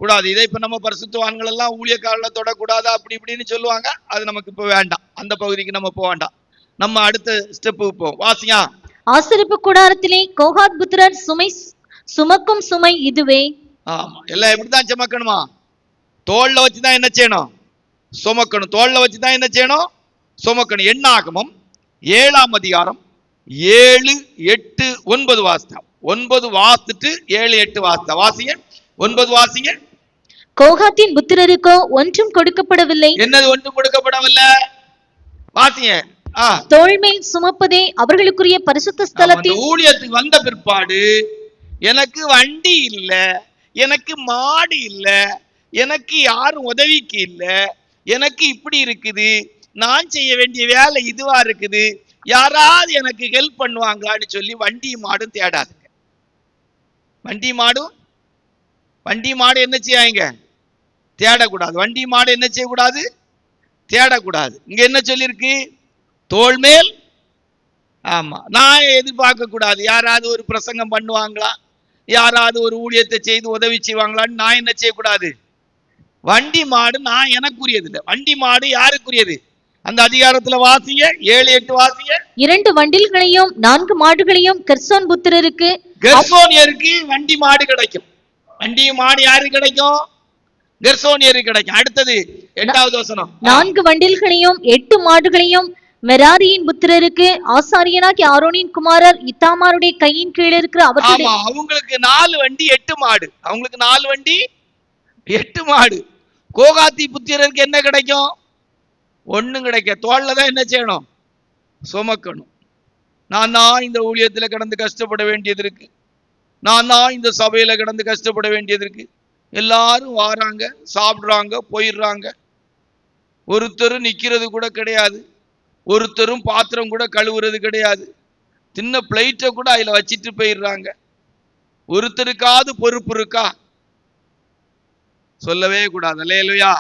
கூடாது. இதை இப்ப நம்ம பரிசுத்தவான்கள் எல்லாம் ஊழியக்காரர்ல தொடக்கூடாது அப்படி இப்படின்னு சொல்லுவாங்க. அது நமக்கு இப்ப வேண்டாம். அந்த பகுதிக்கு நம்ம போக வேண்டாம். நம்ம அடுத்த ஸ்டெப்புக்கு போவோம். வாசிங்க. ஆசரிப்பு கூடாரத்திலே கோகாத் புத்திரர் சுமக்கும் சுமை இதுவே. ஆமா, எல்லாம் எப்படிதான் சுமக்கணுமா? தோல்ல வச்சுதான் என்ன செய்யணும்? சுமக்கணும். தோல்ல வச்சுதான் என்ன செய்யணும்? சுமக்கணும். எண்ணாகமம் 7ஆம் அதிகாரம் 7, 8, 9 வாசித்தா. 9 வாசிட்டு 7, 8 வாசித்தா. வாசிங்க. 9 வாசிங்க. கோகாத்தின் புத்திரருக்கோ ஒன்றும் கொடுக்கப்படவில்லை. என்னது ஒன்றும் கொடுக்கப்படவில்லை? வாசிங்க. தோள்மேல் சுமப்பதே அவர்களுக்குரிய பரிசுத்த ஸ்தலத்தில். ஊழியத்துக்கு வந்த பிற்பாடு எனக்கு வண்டி இல்ல, எனக்கு மாடு இல்ல, எனக்கு யாரும் உதவிக்கு இல்ல, எனக்கு இப்படி இருக்குது, நான் செய்ய வேண்டிய வேலை இதுவா இருக்குது, யாராவது எனக்கு ஹெல்ப் பண்ணுவாங்களான்னு சொல்லி வண்டி மாடும் தேடாதுங்க. வண்டி மாடு என்ன செய்யாங்க? தேடக்கூடாது. வண்டி மாடு என்ன செய்யக்கூடாது? தேடக்கூடாது. இங்க என்ன சொல்லியிருக்கு? தோள் மேல். ஆமா, நான் எதிர்பார்க்க கூடாது. யாராவது ஒரு பிரசங்கம் பண்ணுவாங்களா, யாராவது ஒரு ஊழியத்தை செய்து உதவி செய்வாங்களான்னு நான் என்ன செய்யக்கூடாது? வண்டி மாடு நான் எனக்குரியது இல்லை. வண்டி மாடு யாருக்குரியது? அந்த அதிகாரத்துல வாசிங்க, 7-8 வாசிங்க. 2 வண்டில்களையும் 4 மாடுகளையும் கெர்சோன் புத்திரருக்கு, கெர்சோனியருக்கு வண்டி மாடு கிடைக்கும். வண்டி மாடு யாருக்கு கிடைக்கும்? கெர்சோனியருக்கு கிடைக்கும். அடுத்தது 8வது வசனம். 4 வண்டில்களையும் 8 மாடுகளையும் மெராரியின் புத்திரருக்கு, ஆசாரியனாகிய ஆரோனின் குமாரர் இத்தாமாருடைய கையின் கீழ் இருக்கிற அவர்களுடைய. ஆமா, அவங்களுக்கு 4 வண்டி 8 மாடு. அவங்களுக்கு 4 வண்டி 8 மாடு. கோகாத்தி புத்திரருக்கு என்ன கிடைக்கும்? ஒண்ணும் கிடைக்க. தோல்ல தான் என்ன செய்யணும்? சுமக்கணும். நான் தான் இந்த ஊழியத்துல கடந்து கஷ்டப்பட வேண்டியது இருக்கு. நான் தான் இந்த சபையில கடந்து கஷ்டப்பட வேண்டியது இருக்கு. எல்லாரும் வாராங்க, சாப்பிடுறாங்க, போயிடுறாங்க. ஒருத்தரும் நிக்கிறது கூட கிடையாது. ஒருத்தரும் பாத்திரம் கூட கழுவுறது கிடையாது. சின்ன பிளேட்டை கூட அதுல வச்சிட்டு போயிடுறாங்க. ஒருத்தருக்காவது பொறுப்பு இருக்கா? சொல்லவே கூடாது. அல்லேலூயா.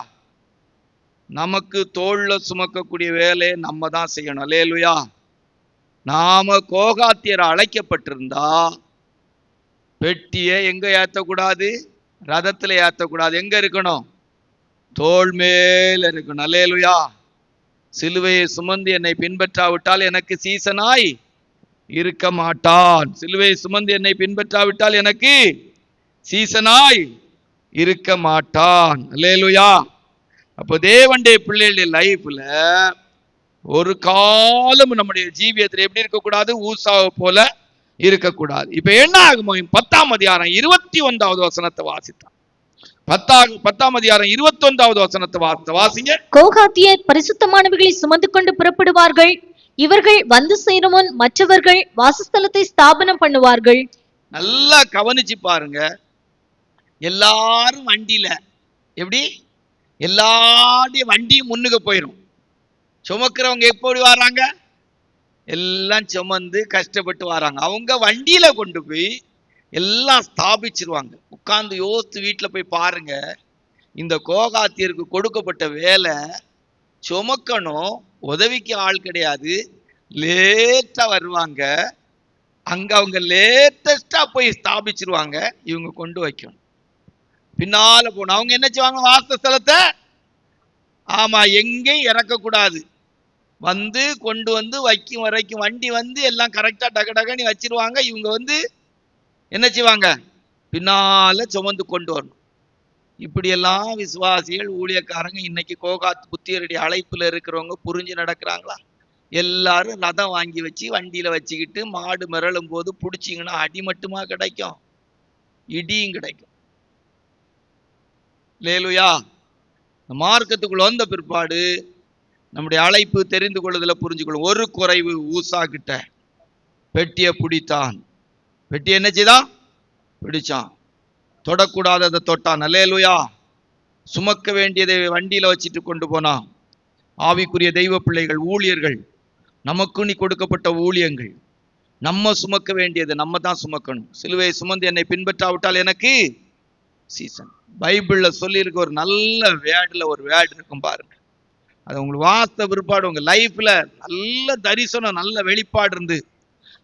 நமக்கு தோள்ல சுமக்கக்கூடிய வேலையை நம்ம தான் செய்யணும். அல்லேலூயா. நாம கோகாத்தியர் அழைக்கப்பட்டிருந்தா பெட்டியை எங்க ஏத்தக்கூடாது? ரதத்துல ஏத்தக்கூடாது. எங்க இருக்கணும்? தோள் மேல இருக்கணும். அல்லேலூயா. சிலுவையை சுமந்து என்னை பின்பற்றாவிட்டால் எனக்கு சீசனாய் இருக்க மாட்டான். சிலுவையை சுமந்து என்னை பின்பற்றாவிட்டால் எனக்கு சீசனாய் இருக்க மாட்டான். அல்லேலூயா. அப்போ தேவனுடைய பிள்ளைகளுடைய லைஃப்ல ஒரு காலம் நம்முடைய ஜீவியத்தில் எப்படி இருக்கக்கூடாது? ஊசாவை போல இருக்கக்கூடாது. இப்ப என்ன ஆகுமோ? 10ஆம் அதிகாரம் 21வது வசனத்தை வாசித்தான். 10ஆம் அதிகாரம் 21வது வசனத்தை வாசிங்க. கோகாத்தியர் பரிசுத்தமானவர்களை சுமந்து கொண்டு புறப்படுவார்கள். இவர்கள் வந்து சேரும் முன் மற்றவர்கள் வாசஸ்தலத்தை ஸ்தாபனம் பண்ணுவார்கள். நல்லா கவனிச்சு பாருங்க. எல்லாரும் வண்டியில எப்படி? எல்லாருடைய வண்டியும் முன்னுக்கு போயிடும். சுமக்கிறவங்க எப்படி வராங்க? எல்லாம் சுமந்து கஷ்டப்பட்டு வராங்க. அவங்க வண்டியில கொண்டு போய் எல்லாம் ஸ்தாபிச்சிருவாங்க. உட்கார்ந்து யோசித்து வீட்டுல போய் பாருங்க. இந்த கோகாத்தியருக்கு கொடுக்கப்பட்ட வேலை சுமக்கணும். உதவிக்கு ஆள் கிடையாது. லேட்டா வருவாங்க. அங்க அவங்க லேட்டஸ்டா போய் ஸ்தாபிச்சிருவாங்க. இவங்க கொண்டு வைக்கணும். பின்னால போன அவங்க என்ன செய்வாங்க? வாசஸ்தலத்தை ஆமா எங்கேயும் இறக்கக்கூடாது. வந்து கொண்டு வந்து வைக்கும் வரைக்கும் வண்டி வந்து எல்லாம் கரெக்டா டகடகன்னு வச்சிருவாங்க. இவங்க வந்து என்ன செய்வாங்க? பின்னால சுமந்து கொண்டு வரணும். இப்படியெல்லாம் விசுவாசிகள் ஊழியக்காரங்க இன்னைக்கு கோகாத் புத்தியருடைய அழைப்புல இருக்கிறவங்க புரிஞ்சு நடக்கிறாங்களா? எல்லாரும் ரதம் வாங்கி வச்சு வண்டியில வச்சுக்கிட்டு மாடு மிரளும் போது பிடிச்சிங்கன்னா அடி மட்டுமா கிடைக்கும்? இடியும் கிடைக்கும். லேலுயா. மார்க்கத்துக்குள்ள வந்த பிற்பாடு நம்முடைய அழைப்பு தெரிந்து கொள்ளுதல புரிஞ்சுக்கொள்ளும். ஒரு குறைவு ஊசா கிட்ட பெட்டியை பிடித்தான். பெட்டி என்ன செய்தான்? பிடிச்சான். தொடக்கூடாததை தொட்டான். அல்லேலூயா. சுமக்க வேண்டியதை வண்டியில வச்சுட்டு கொண்டு போனான். ஆவிக்குரிய தெய்வ பிள்ளைகள், ஊழியர்கள், நமக்கு நீ கொடுக்கப்பட்ட ஊழியங்கள், நம்ம சுமக்க வேண்டியது நம்ம தான் சுமக்கணும். சிலுவையை சுமந்து என்னை பின்பற்றாவிட்டால் எனக்கு சீசன். பைபிள்ல சொல்லி இருக்க ஒரு நல்ல வேர்டுல ஒரு வேர்டு இருக்கும் பாருங்க. அது உங்களுக்கு வாஸ்த விற்பாடு உங்க லைஃப்ல நல்ல தரிசனம், நல்ல வெளிப்பாடு இருந்து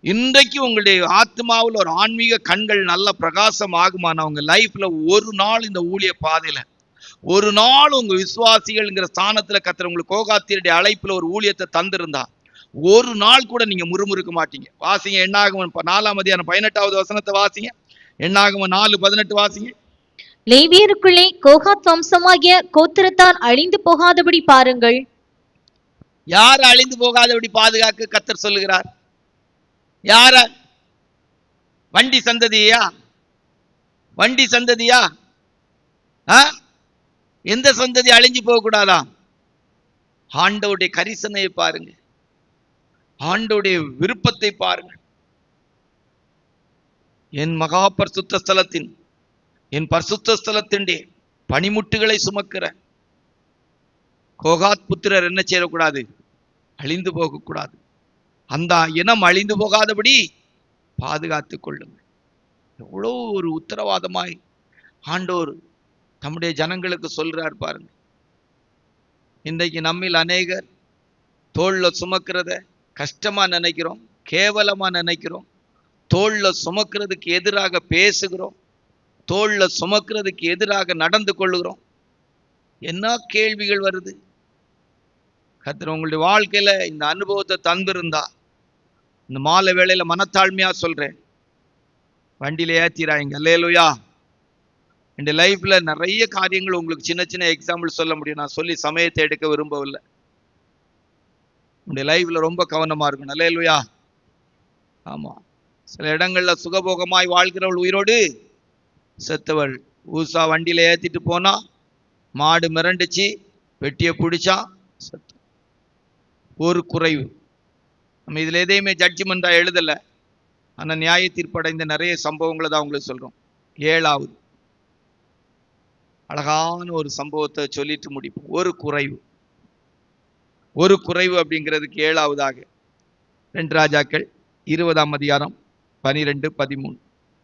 இன்றைக்கு உங்களுடைய ஆத்மாவில் ஒரு ஆன்மீக கண்கள் நல்ல பிரகாசம் ஆகுமான உங்க லைஃப்ல ஒரு நாள் இந்த ஊழிய பாதையில ஒரு நாள் உங்க விசுவாசிகள்ங்கிற ஸ்தானத்துல கர்த்தர் உங்களுக்கு கோகாத்தியருடைய அழைப்புல ஒரு ஊழியத்தை தந்திருந்தா ஒரு நாள் கூட நீங்க முறுமுறுக்க மாட்டீங்க. வாசிங்க என்னாகமம் 4ஆம் அதிகாரம் 18வது வசனத்தை வாசிங்க. என்னாகமம் 4:18 வாசிங்க. லேவியருக்குள்ளே கோகாத் வம்சமாகிய கோத்திரத்தார் அழிந்து போகாதபடி பாருங்கள். யார் அழிந்து போகாதபடி பாதுகாக்க கர்த்தர் சொல்லுகிறார்? யார? வண்டி சந்ததியா? வண்டி சந்ததியா? எந்த சந்ததி அழிஞ்சு போக கூடாதா? ஆண்டவருடைய கரிசனையை பாருங்க. ஆண்டவருடைய விருப்பத்தை பாருங்க. என் மகா பரிசுத்த ஸ்தலத்தின், என் பரிசுத்த ஸ்தலத்தின் பனிமுட்டுகளை சுமக்கிற கோகாத் புத்திரர் என்ன செய்யக்கூடாது? அழிந்து போகக்கூடாது. அந்த இனம் அழிந்து போகாதபடி பாதுகாத்து கொள்ளுங்கள். எவ்வளோ ஒரு உத்தரவாதமாய் ஆண்டோர் தம்முடைய ஜனங்களுக்கு சொல்றார் பாருங்க. இன்றைக்கு நம்மில் அநேகர் தோல்ல சுமக்கிறத கஷ்டமா நினைக்கிறோம், கேவலமா நினைக்கிறோம். தோல்ல சுமக்கிறதுக்கு எதிராக பேசுகிறோம், தோல்ல சுமக்கிறதுக்கு எதிராக நடந்து கொள்ளுகிறோம். என்ன கேள்விகள் வருது. கர்த்தர் உங்களுடைய வாழ்க்கையில இந்த அனுபவத்தை தந்திருந்தா, இந்த மாலை வேளையில மனத்தாழ்மையா சொல்றேன், வண்டியில ஏத்திராங்க. அல்லேலூயா. இந்த லைஃப்ல நிறைய காரியங்கள் உங்களுக்கு சின்ன சின்ன எக்ஸாம்பிள் சொல்ல முடியும். நான் சொல்லி சமயத்தை எடுக்க விரும்பவில்லை. உங்களுடைய லைஃப்ல ரொம்ப கவனமா இருக்கணும். அல்லேலூயா. ஆமா, சில இடங்கள்ல சுகபோகமாய் வாழ்கிறவள் உயிரோடு செத்தவள். ஊசா வண்டியில ஏத்திட்டு போனா, மாடு மிரண்டுச்சு, வெட்டிய பிடிச்சா செத்து. ஒரு குறைவு. நம்ம இதுல எதையுமே ஜட்ஜ்மெண்டா எழுதல, ஆனா நியாய தீர்ப்படைந்த நிறைய சம்பவங்களை தான் உங்களுக்கு சொல்றோம். 7வது அழகான ஒரு சம்பவத்தை சொல்லிட்டு முடிப்போம். ஒரு குறைவு. ஒரு குறைவு அப்படிங்கிறதுக்கு 7வதாக 2 ராஜாக்கள் 20ஆம் அதிகாரம் 12-13.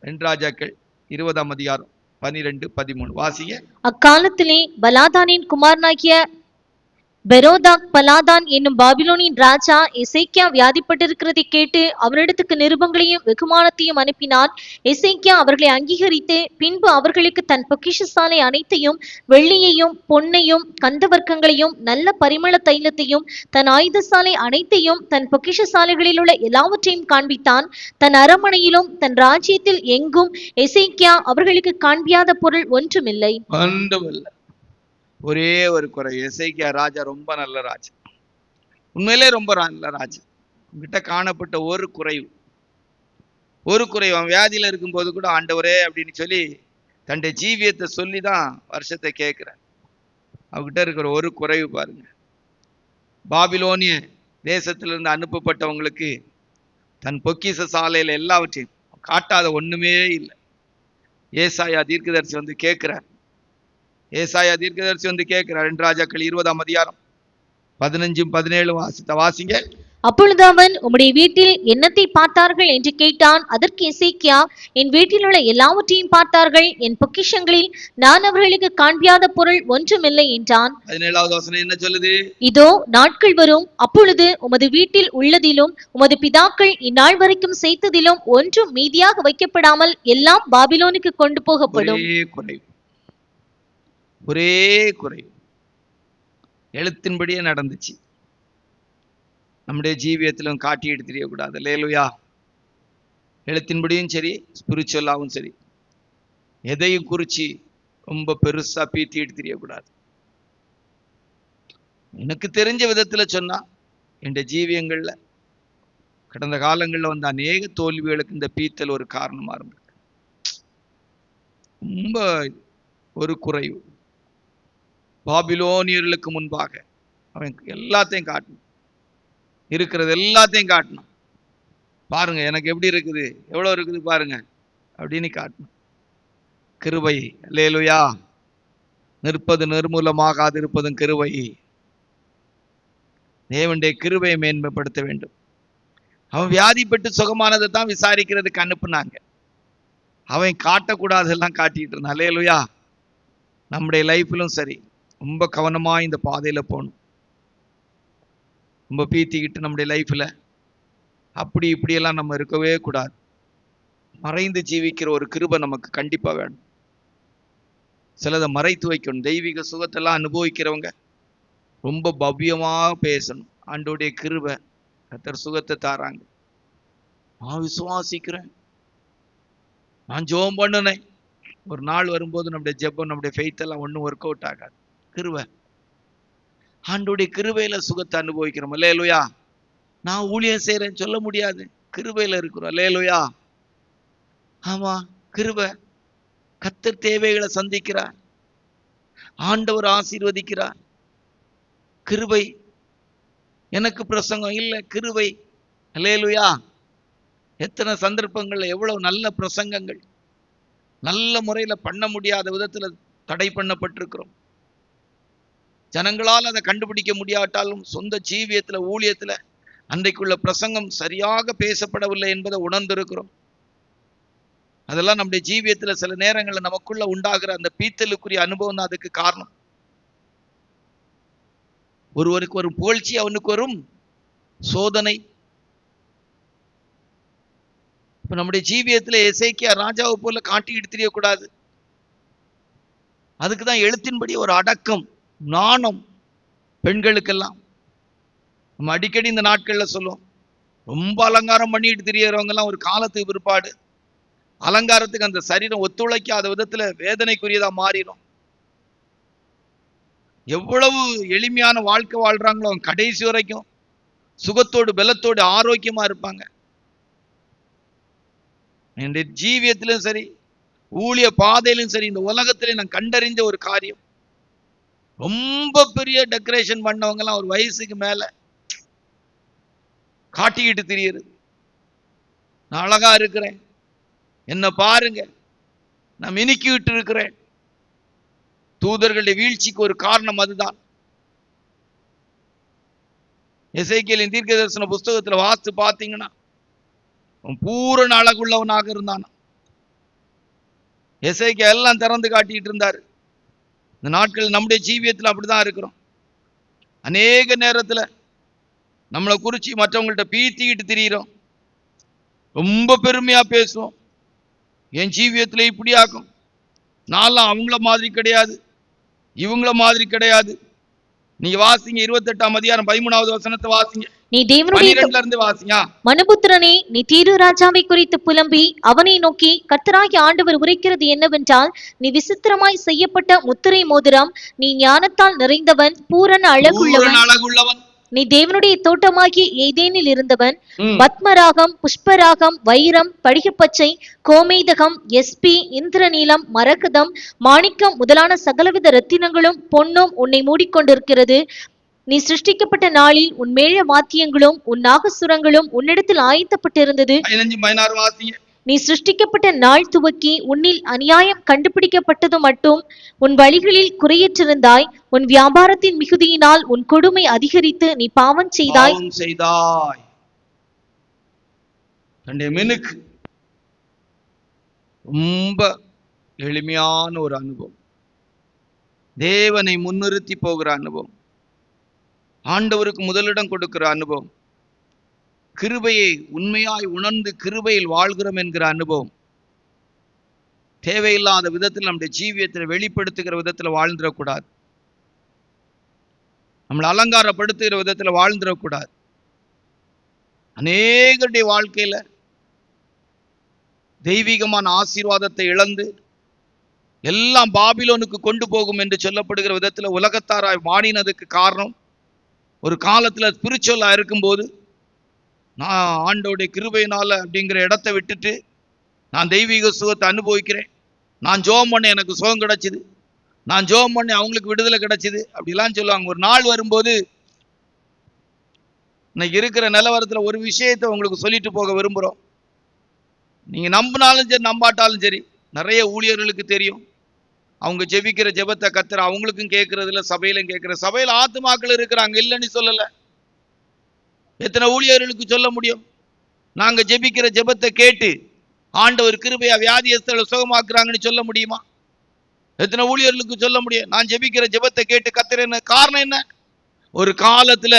2 ராஜாக்கள் 20ஆம் அதிகாரம் 12-13 வாசிங்க. அக்காலத்திலே பலாதானின் குமாரனாகிய பெரோதாக் பலாதான் என்னும் பாபிலோனின் ராஜா எசேக்கியா வியாதிப்பட்டிருக்கிறதை கேட்டு அவரிடத்துக்கு நிருபங்களையும் வெகுமானத்தையும் அனுப்பினான். எசேக்கியா அவர்களை அங்கீகரித்து பின்பு அவர்களுக்கு தன் பொக்கிஷசாலை அனைத்தையும், வெள்ளியையும் பொன்னையும் கந்தவர்க்கங்களையும் நல்ல பரிமள தைலத்தையும் தன் ஆயுதசாலை அனைத்தையும் தன் பொக்கிஷசாலைகளில் உள்ள எல்லாவற்றையும் காண்பித்தான். தன் அரமனையிலும் தன் ராஜ்யத்தில் எங்கும் எசேக்கியா அவர்களுக்கு காண்பியாத பொருள் ஒன்றுமில்லை. ஒரே ஒரு குறை. எசேக்கியா ராஜா ரொம்ப நல்ல ராஜா, உண்மையிலே ரொம்ப நல்ல ராஜா. உங்ககிட்ட காணப்பட்ட ஒரு குறைவு. ஒரு குறைவு. அவன் வியாதியில இருக்கும்போது கூட ஆண்டவரே அப்படின்னு சொல்லி தன்னுடைய ஜீவியத்தை சொல்லிதான் வருஷத்தை கேட்கிறான். அவகிட்ட இருக்கிற ஒரு குறைவு பாருங்க. பாபிலோனிய தேசத்திலிருந்து அனுப்பப்பட்டவங்களுக்கு தன் பொக்கிஷ சாலையில எல்லாவற்றையும் காட்டாத ஒண்ணுமே இல்லை. ஏசாயா தீர்க்கதரிசி வந்து கேட்கிறார். ஏசாயா தீர்க்கதரிசி வந்து கேட்கிறார். 2 ராஜாக்கள் 20ஆம் அதிகாரம் 15-17 வாசிங்க. அப்பொழுது அவன், உம்முடைய வீட்டில் என்னத்தை பார்த்தார்கள் என்று கேட்டான். அதற்கு எசேக்கியா, என் வீட்டில் உள்ள எல்லாவற்றையும் பார்த்தார்கள், என் பொக்கிஷங்களில் நான் அவர்களுக்கு காண்பியாத பொருள் ஒன்றுமில்லை என்றான். 17வது வசனம் என்ன சொல்லுது? இதோ நாட்கள் வரும், அப்பொழுது உமது வீட்டில் உள்ளதிலும் உமது பிதாக்கள் இந்நாள் வரைக்கும் செய்ததிலும் ஒன்றும் மீதியாக வைக்கப்படாமல் எல்லாம் பாபிலோனுக்கு கொண்டு போகப்படும். ஒரே குறைவு. எழுத்தின்படியே நடந்துச்சு. நம்முடைய ஜீவியத்திலும் காட்டி எடுத்து தெரியக்கூடாது. அல்லேலூயா. எழுத்தின்படியும் சரி, ஸ்பிரிச்சுவலாவும் சரி, எதையும் குறிச்சு ரொம்ப பெருசா பீத்தி எடுத்து தெரியக்கூடாது. எனக்கு தெரிஞ்ச விதத்துல சொன்னா, என் ஜீவியங்கள்ல கடந்த காலங்கள்ல வந்த அநேக தோல்விகளுக்கு இந்த பீத்தல் ஒரு காரணமா இருந்தது. ரொம்ப ஒரு குறைவு. பாபிலோனியர்களுக்கு முன்பாக அவன் எல்லாத்தையும் காட்டணும், இருக்கிறது எல்லாத்தையும் காட்டணும். பாருங்க எனக்கு எப்படி இருக்குது, எவ்வளவு இருக்குது பாருங்க அப்படின்னு காட்டணும். கிருபை. அல்லேலூயா. நிற்பது நிர்மூலமாகாது இருப்பதும் கிருபை. தேவனுடைய கிருபையை மேன்மைப்படுத்த வேண்டும். அவன் வியாதிப்பட்டு சுகமானதை தான் விசாரிக்கிறதுக்கு அனுப்புனாங்க. அவன் காட்டக்கூடாதெல்லாம் காட்டிட்டு இருந்தான். அல்லேலூயா. நம்முடைய லைஃப்லும் சரி, ரொம்ப கவனமா இந்த பாதையில போகணும். ரொம்ப பீத்திக்கிட்டு நம்முடைய லைஃப்ல அப்படி இப்படியெல்லாம் நம்ம இருக்கவே கூடாது. மறைந்து ஜீவிக்கிற ஒரு கிருபை நமக்கு கண்டிப்பா வேணும். சிலதை மறைத்து வைக்கணும். தெய்வீக சுகத்தெல்லாம் அனுபவிக்கிறவங்க ரொம்ப பவ்யமா பேசணும். ஆண்டோடைய கிருபை, கர்த்தர் சுகத்தை தாராங்க, நான் விசுவாசிக்கிறேன், நான் ஜெபம் பண்ணினேன். ஒரு நாள் வரும்போது நம்முடைய ஜெபம், நம்முடைய ஃபெய்த் எல்லாம் ஒன்றும் ஒர்க் அவுட் ஆகாது. கிருபை, ஆண்டோடைய கிருபையில சுகத்தை அனுபவிக்கிறோம். அல்லேலூயா. நான் ஊழியம் செய்யறேன்னு சொல்ல முடியாது, கிருபையில இருக்கிறோம். அல்லேலூயா. ஆமா, கிருபை. கர்த்தர் தேவைகளை சந்திக்கிறார், ஆண்டவர் ஆசீர்வதிக்கிறார். கிருபை. எனக்கு பிரசங்கம் இல்லை, கிருபை. அல்லேலூயா. எத்தனை சந்தர்ப்பங்கள்ல எவ்வளவு நல்ல பிரசங்கங்கள் நல்ல முறையில பண்ண முடியாத விதத்துல தடை பண்ணப்பட்டிருக்கிறோம். ஜனங்களால் அதை கண்டுபிடிக்க முடியாட்டாலும் சொந்த ஜீவியத்துல ஊழியத்துல அன்றைக்குள்ள பிரசங்கம் சரியாக பேசப்படவில்லை என்பதை உணர்ந்திருக்கிறோம். அதெல்லாம் நம்முடைய ஜீவியத்துல சில நேரங்கள்ல நமக்குள்ள உண்டாகிற அந்த பீத்தலுக்குரிய அனுபவம் தான் அதுக்கு காரணம். ஒருவருக்கு வரும் புகழ்ச்சி அவனுக்கு வரும் சோதனை. இப்ப நம்முடைய ஜீவியத்துல எசேக்கியா ராஜாவை போல காட்டிக்கிட்டு தெரியக்கூடாது. அதுக்குதான் எழுத்தின்படி ஒரு அடக்கம், நாணம் பெண்களுக்கெல்லாம். நம்ம அடிக்கடி இந்த நாட்கள்ல சொல்லுவோம், ரொம்ப அலங்காரம் பண்ணிட்டு திரியறவங்க எல்லாம் ஒரு காலத்துக்கு பிற்பாடு அலங்காரத்துக்கு அந்த சரீரம் ஒத்துழைக்காத விதத்துல வேதனைக்குரியதா மாறிடும். எவ்வளவு எளிமையான வாழ்க்கை வாழ்றாங்களோ கடைசி வரைக்கும் சுகத்தோடு பலத்தோடு ஆரோக்கியமா இருப்பாங்க. என்னுடைய ஜீவியத்திலும் சரி, ஊழிய பாதையிலும் சரி, இந்த உலகத்திலே நான் கண்டறிஞ்ச ஒரு காரியம், ரொம்ப பெரிய டெக்கரேஷன் பண்ணவங்க எல்லாம் ஒரு வயசுக்கு மேல காட்டிக்கிட்டு திரியுது. நான் அழகா இருக்கிறேன், என்ன பாருங்க, நான் மினுக்கி விட்டு இருக்கிறேன். தூதர்களுடைய வீழ்ச்சிக்கு ஒரு காரணம் அதுதான். எசேக்கியேலின் தீர்க்க தரிசன புஸ்தகத்துல வாசித்து பார்த்தீங்கன்னா, பூரண அழகுள்ளவனாக இருந்தான். எசேக்கியா எல்லாம் திறந்து காட்டிட்டு இருந்தாரு. இந்த நாட்கள் நம்முடைய ஜீவியத்துல அப்படிதான் இருக்கிறோம். அநேக நேரத்துல நம்மளை குறிச்சு மற்றவங்கள்ட்ட பீத்திக்கிட்டு திரியிறோம். ரொம்ப பெருமையா பேசுவோம், என் ஜீவியத்துல இப்படி ஆக்கும், நான்லாம் அவங்கள மாதிரி கிடையாது, இவங்கள மாதிரி கிடையாது. நீங்க வாசிங்க 28ஆம் அதிகாரம் 13வது வசனத்தை வாசிங்க. நீ தேவனுடைய 12ல இருந்து வாசிங்க. மனுபுத்திரனே, நீ தீரு ராஜாவை குறித்து புலம்பி அவனை நோக்கி, கர்த்தராகிய ஆண்டவர் உரைக்கிறது என்னவென்றால், நீ விசித்திரமாய் செய்யப்பட்ட முத்திரை மோதிரம், நீ ஞானத்தால் நிறைந்தவன், பூரண அழகுள்ளவன், நீ தேவனுடைய தோட்டமாகிய ஏதேனில் இருந்தவன். பத்மராகம், புஷ்பராகம், வைரம், படிகப்பச்சை, கோமேதகம், எஸ்பி, இந்திரநீலம், மரகதம், மாணிக்கம் முதலான சகலவித ரத்தினங்களும் பொன்னும் உன்னை மூடிக்கொண்டிருக்கிறது. நீ சிருஷ்டிக்கப்பட்ட நாளில் உன் மேள வாத்தியங்களும் உன் நாகசுரங்களும் உன்னிடத்தில் ஆயத்தப்பட்டிருந்தது. நீ சிருஷ்டிக்கப்பட்ட நாள் துவக்கி உன்னில் அநியாயம் கண்டுபிடிக்கப்பட்டது மட்டும் உன் வழிகளில் குறையற்றிருந்தாய். உன் வியாபாரத்தின் மிகுதியினால் உன் கொடுமை அதிகரித்து நீ பாவம் செய்தாய். ரொம்ப எளிமையான ஒரு அனுபவம், தேவனை முன்னிறுத்தி போகிற அனுபவம், ஆண்டவருக்கு முதலிடம் கொடுக்கிற அனுபவம், கிருபையை உண்மையாய் உணர்ந்து கிருபையில் வாழ்கிறோம் என்கிற அனுபவம். தேவையில்லாத விதத்தில் நம்முடைய ஜீவியத்தில் வெளிப்படுத்துகிற விதத்தில் வாழ்ந்துடக்கூடாது, நம்மளை அலங்காரப்படுத்துகிற விதத்தில் வாழ்ந்துடக்கூடாது. அநேகருடைய வாழ்க்கையில தெய்வீகமான ஆசீர்வாதத்தை இழந்து எல்லாம் பாபிலோனுக்கு கொண்டு போகும் என்று சொல்லப்படுகிற விதத்தில் உலகத்தாராய் மாறினதுக்கு காரணம், ஒரு காலத்துல ஸ்பிரிச்சுவலா இருக்கும்போது நான் ஆண்டோடைய கிருபையினால அப்படிங்கிற இடத்தை விட்டுட்டு நான் தெய்வீக சுகத்தை அனுபவிக்கிறேன், நான் ஜெபம் பண்ண எனக்கு சுகம் கிடைச்சிது, நான் ஜெபம் பண்ண அவங்களுக்கு விடுதலை கிடைச்சிது அப்படிலாம் சொல்லுவாங்க. ஒரு நாள் வரும்போது, இன்னைக்கு இருக்கிற நிலவரத்துல ஒரு விஷயத்தை உங்களுக்கு சொல்லிட்டு போக விரும்புகிறோம். நீங்க நம்பினாலும் சரி நம்பாட்டாலும் சரி, நிறைய ஊழியர்களுக்கு தெரியும், அவங்க ஜெபிக்கிற ஜெபத்தை கத்துற அவங்களுக்கும் கேட்கறதுல சபையிலும் கேட்கிற, சபையில ஆத்துமாக்கள் இருக்கிறாங்க, இல்லைன்னு சொல்லல. எத்தனை ஊழியர்களுக்கு சொல்ல முடியும், நாங்க ஜெபிக்கிற ஜெபத்தை கேட்டு ஆண்டவர் கிருபையா வியாதியஸ்தர்களை சுகமாக்குறாங்கன்னு சொல்ல முடியுமா? எத்தனை ஊழியர்களுக்கு சொல்ல முடியும், நான் ஜெபிக்கிற ஜெபத்தை கேட்டு கத்துறேன்னு? காரணம் என்ன? ஒரு காலத்துல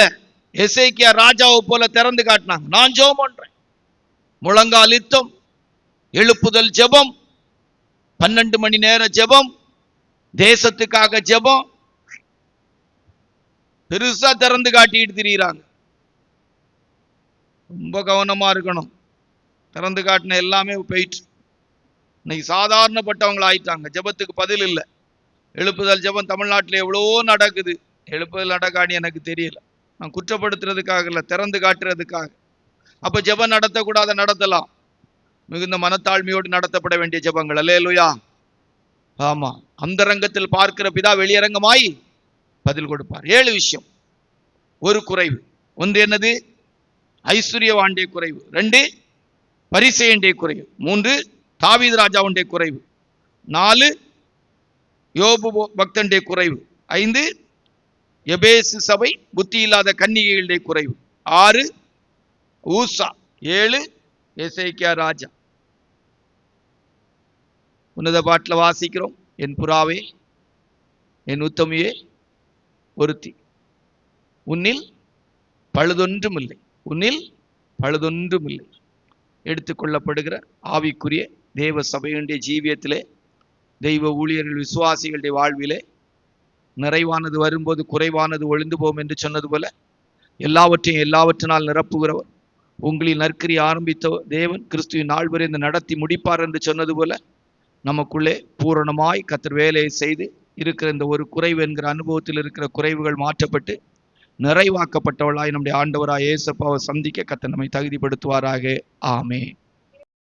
எசேக்கியா ராஜாவை போல திறந்து காட்டினாங்க. நான் ஜெபம் பண்றேன், முழங்கால் யுத்தம், எழுப்புதல் ஜெபம், 12 மணி நேர ஜெபம், தேசத்துக்காக ஜெபம், பெருசா திறந்து காட்டிட்டு திரியிறாங்க. ரொம்ப கவனமா இருக்கணும். திறந்து காட்டின எல்லாமே போயிட்டு இன்னைக்கு சாதாரணப்பட்டவங்களா ஆயிட்டாங்க. ஜெபத்துக்கு பதில் இல்லை. எழுப்புதல் ஜெபம் தமிழ்நாட்டில் எவ்வளவோ நடக்குது, எழுப்புதல் நடக்கான்னு எனக்கு தெரியல. நான் குற்றப்படுத்துறதுக்காக இல்லை, திறந்து காட்டுறதுக்காக. அப்ப ஜெபம் நடத்தக்கூடாத நடத்தலாம், மிகுந்த மனத்தாழ்மையோடு நடத்தப்பட வேண்டிய ஜெபங்கள். அல்லேலூயா. ஆமா, அந்தரங்கத்தில் பார்க்கிற பிதா வெளியரங்கமாய் பதில் கொடுப்பார். 7 விஷயம். ஒரு குறைவு. ஒன்று என்னது? ஐஸ்வர்யவாண்டிய குறைவு. 2 பரிசேயனுடைய குறைவு. 3 தாவீது ராஜாவுடைய குறைவு. 4 யோபு பக்தனுடைய குறைவு. 5 எபேசு சபை புத்தி இல்லாத கன்னிகைகளுடைய குறைவு. 6 ஊசா. 7 எசேக்கியா ராஜா. உன்னத பாட்டில் வாசிக்கிறோம், என் புறாவே, என் உத்தமியே ஒருத்தி, உன்னில் பழுதொன்றும் இல்லை, உன்னில் பழுதொன்றும் இல்லை. எடுத்துக்கொள்ளப்படுகிற ஆவிக்குரிய தேவ சபையுடைய ஜீவியத்திலே, தெய்வ ஊழியர்கள் விசுவாசிகளுடைய வாழ்விலே நிறைவானது வரும்போது குறைவானது ஒழிந்து போகும் என்று சொன்னது போல எல்லாவற்றையும் எல்லாவற்றினால் நிரப்புகிறவர், உங்களில் நற்கிரியை ஆரம்பித்த தேவன் கிறிஸ்துவின் நாள் வரை இந்த நடத்தி முடிப்பார் என்று சொன்னது போல நமக்குள்ளே பூரணமாய் கர்த்தர் வேலையை செய்து இருக்கிற இந்த ஒரு குறைவு என்கிற அனுபவத்தில் இருக்கிற குறைவுகள் மாற்றப்பட்டு நிறைவாக்கப்பட்டவளாய் நம்முடைய ஆண்டவராய் இயேசப்பாவை சந்திக்க கர்த்தர் நம்மை தகுதிப்படுத்துவாராக. ஆமென்.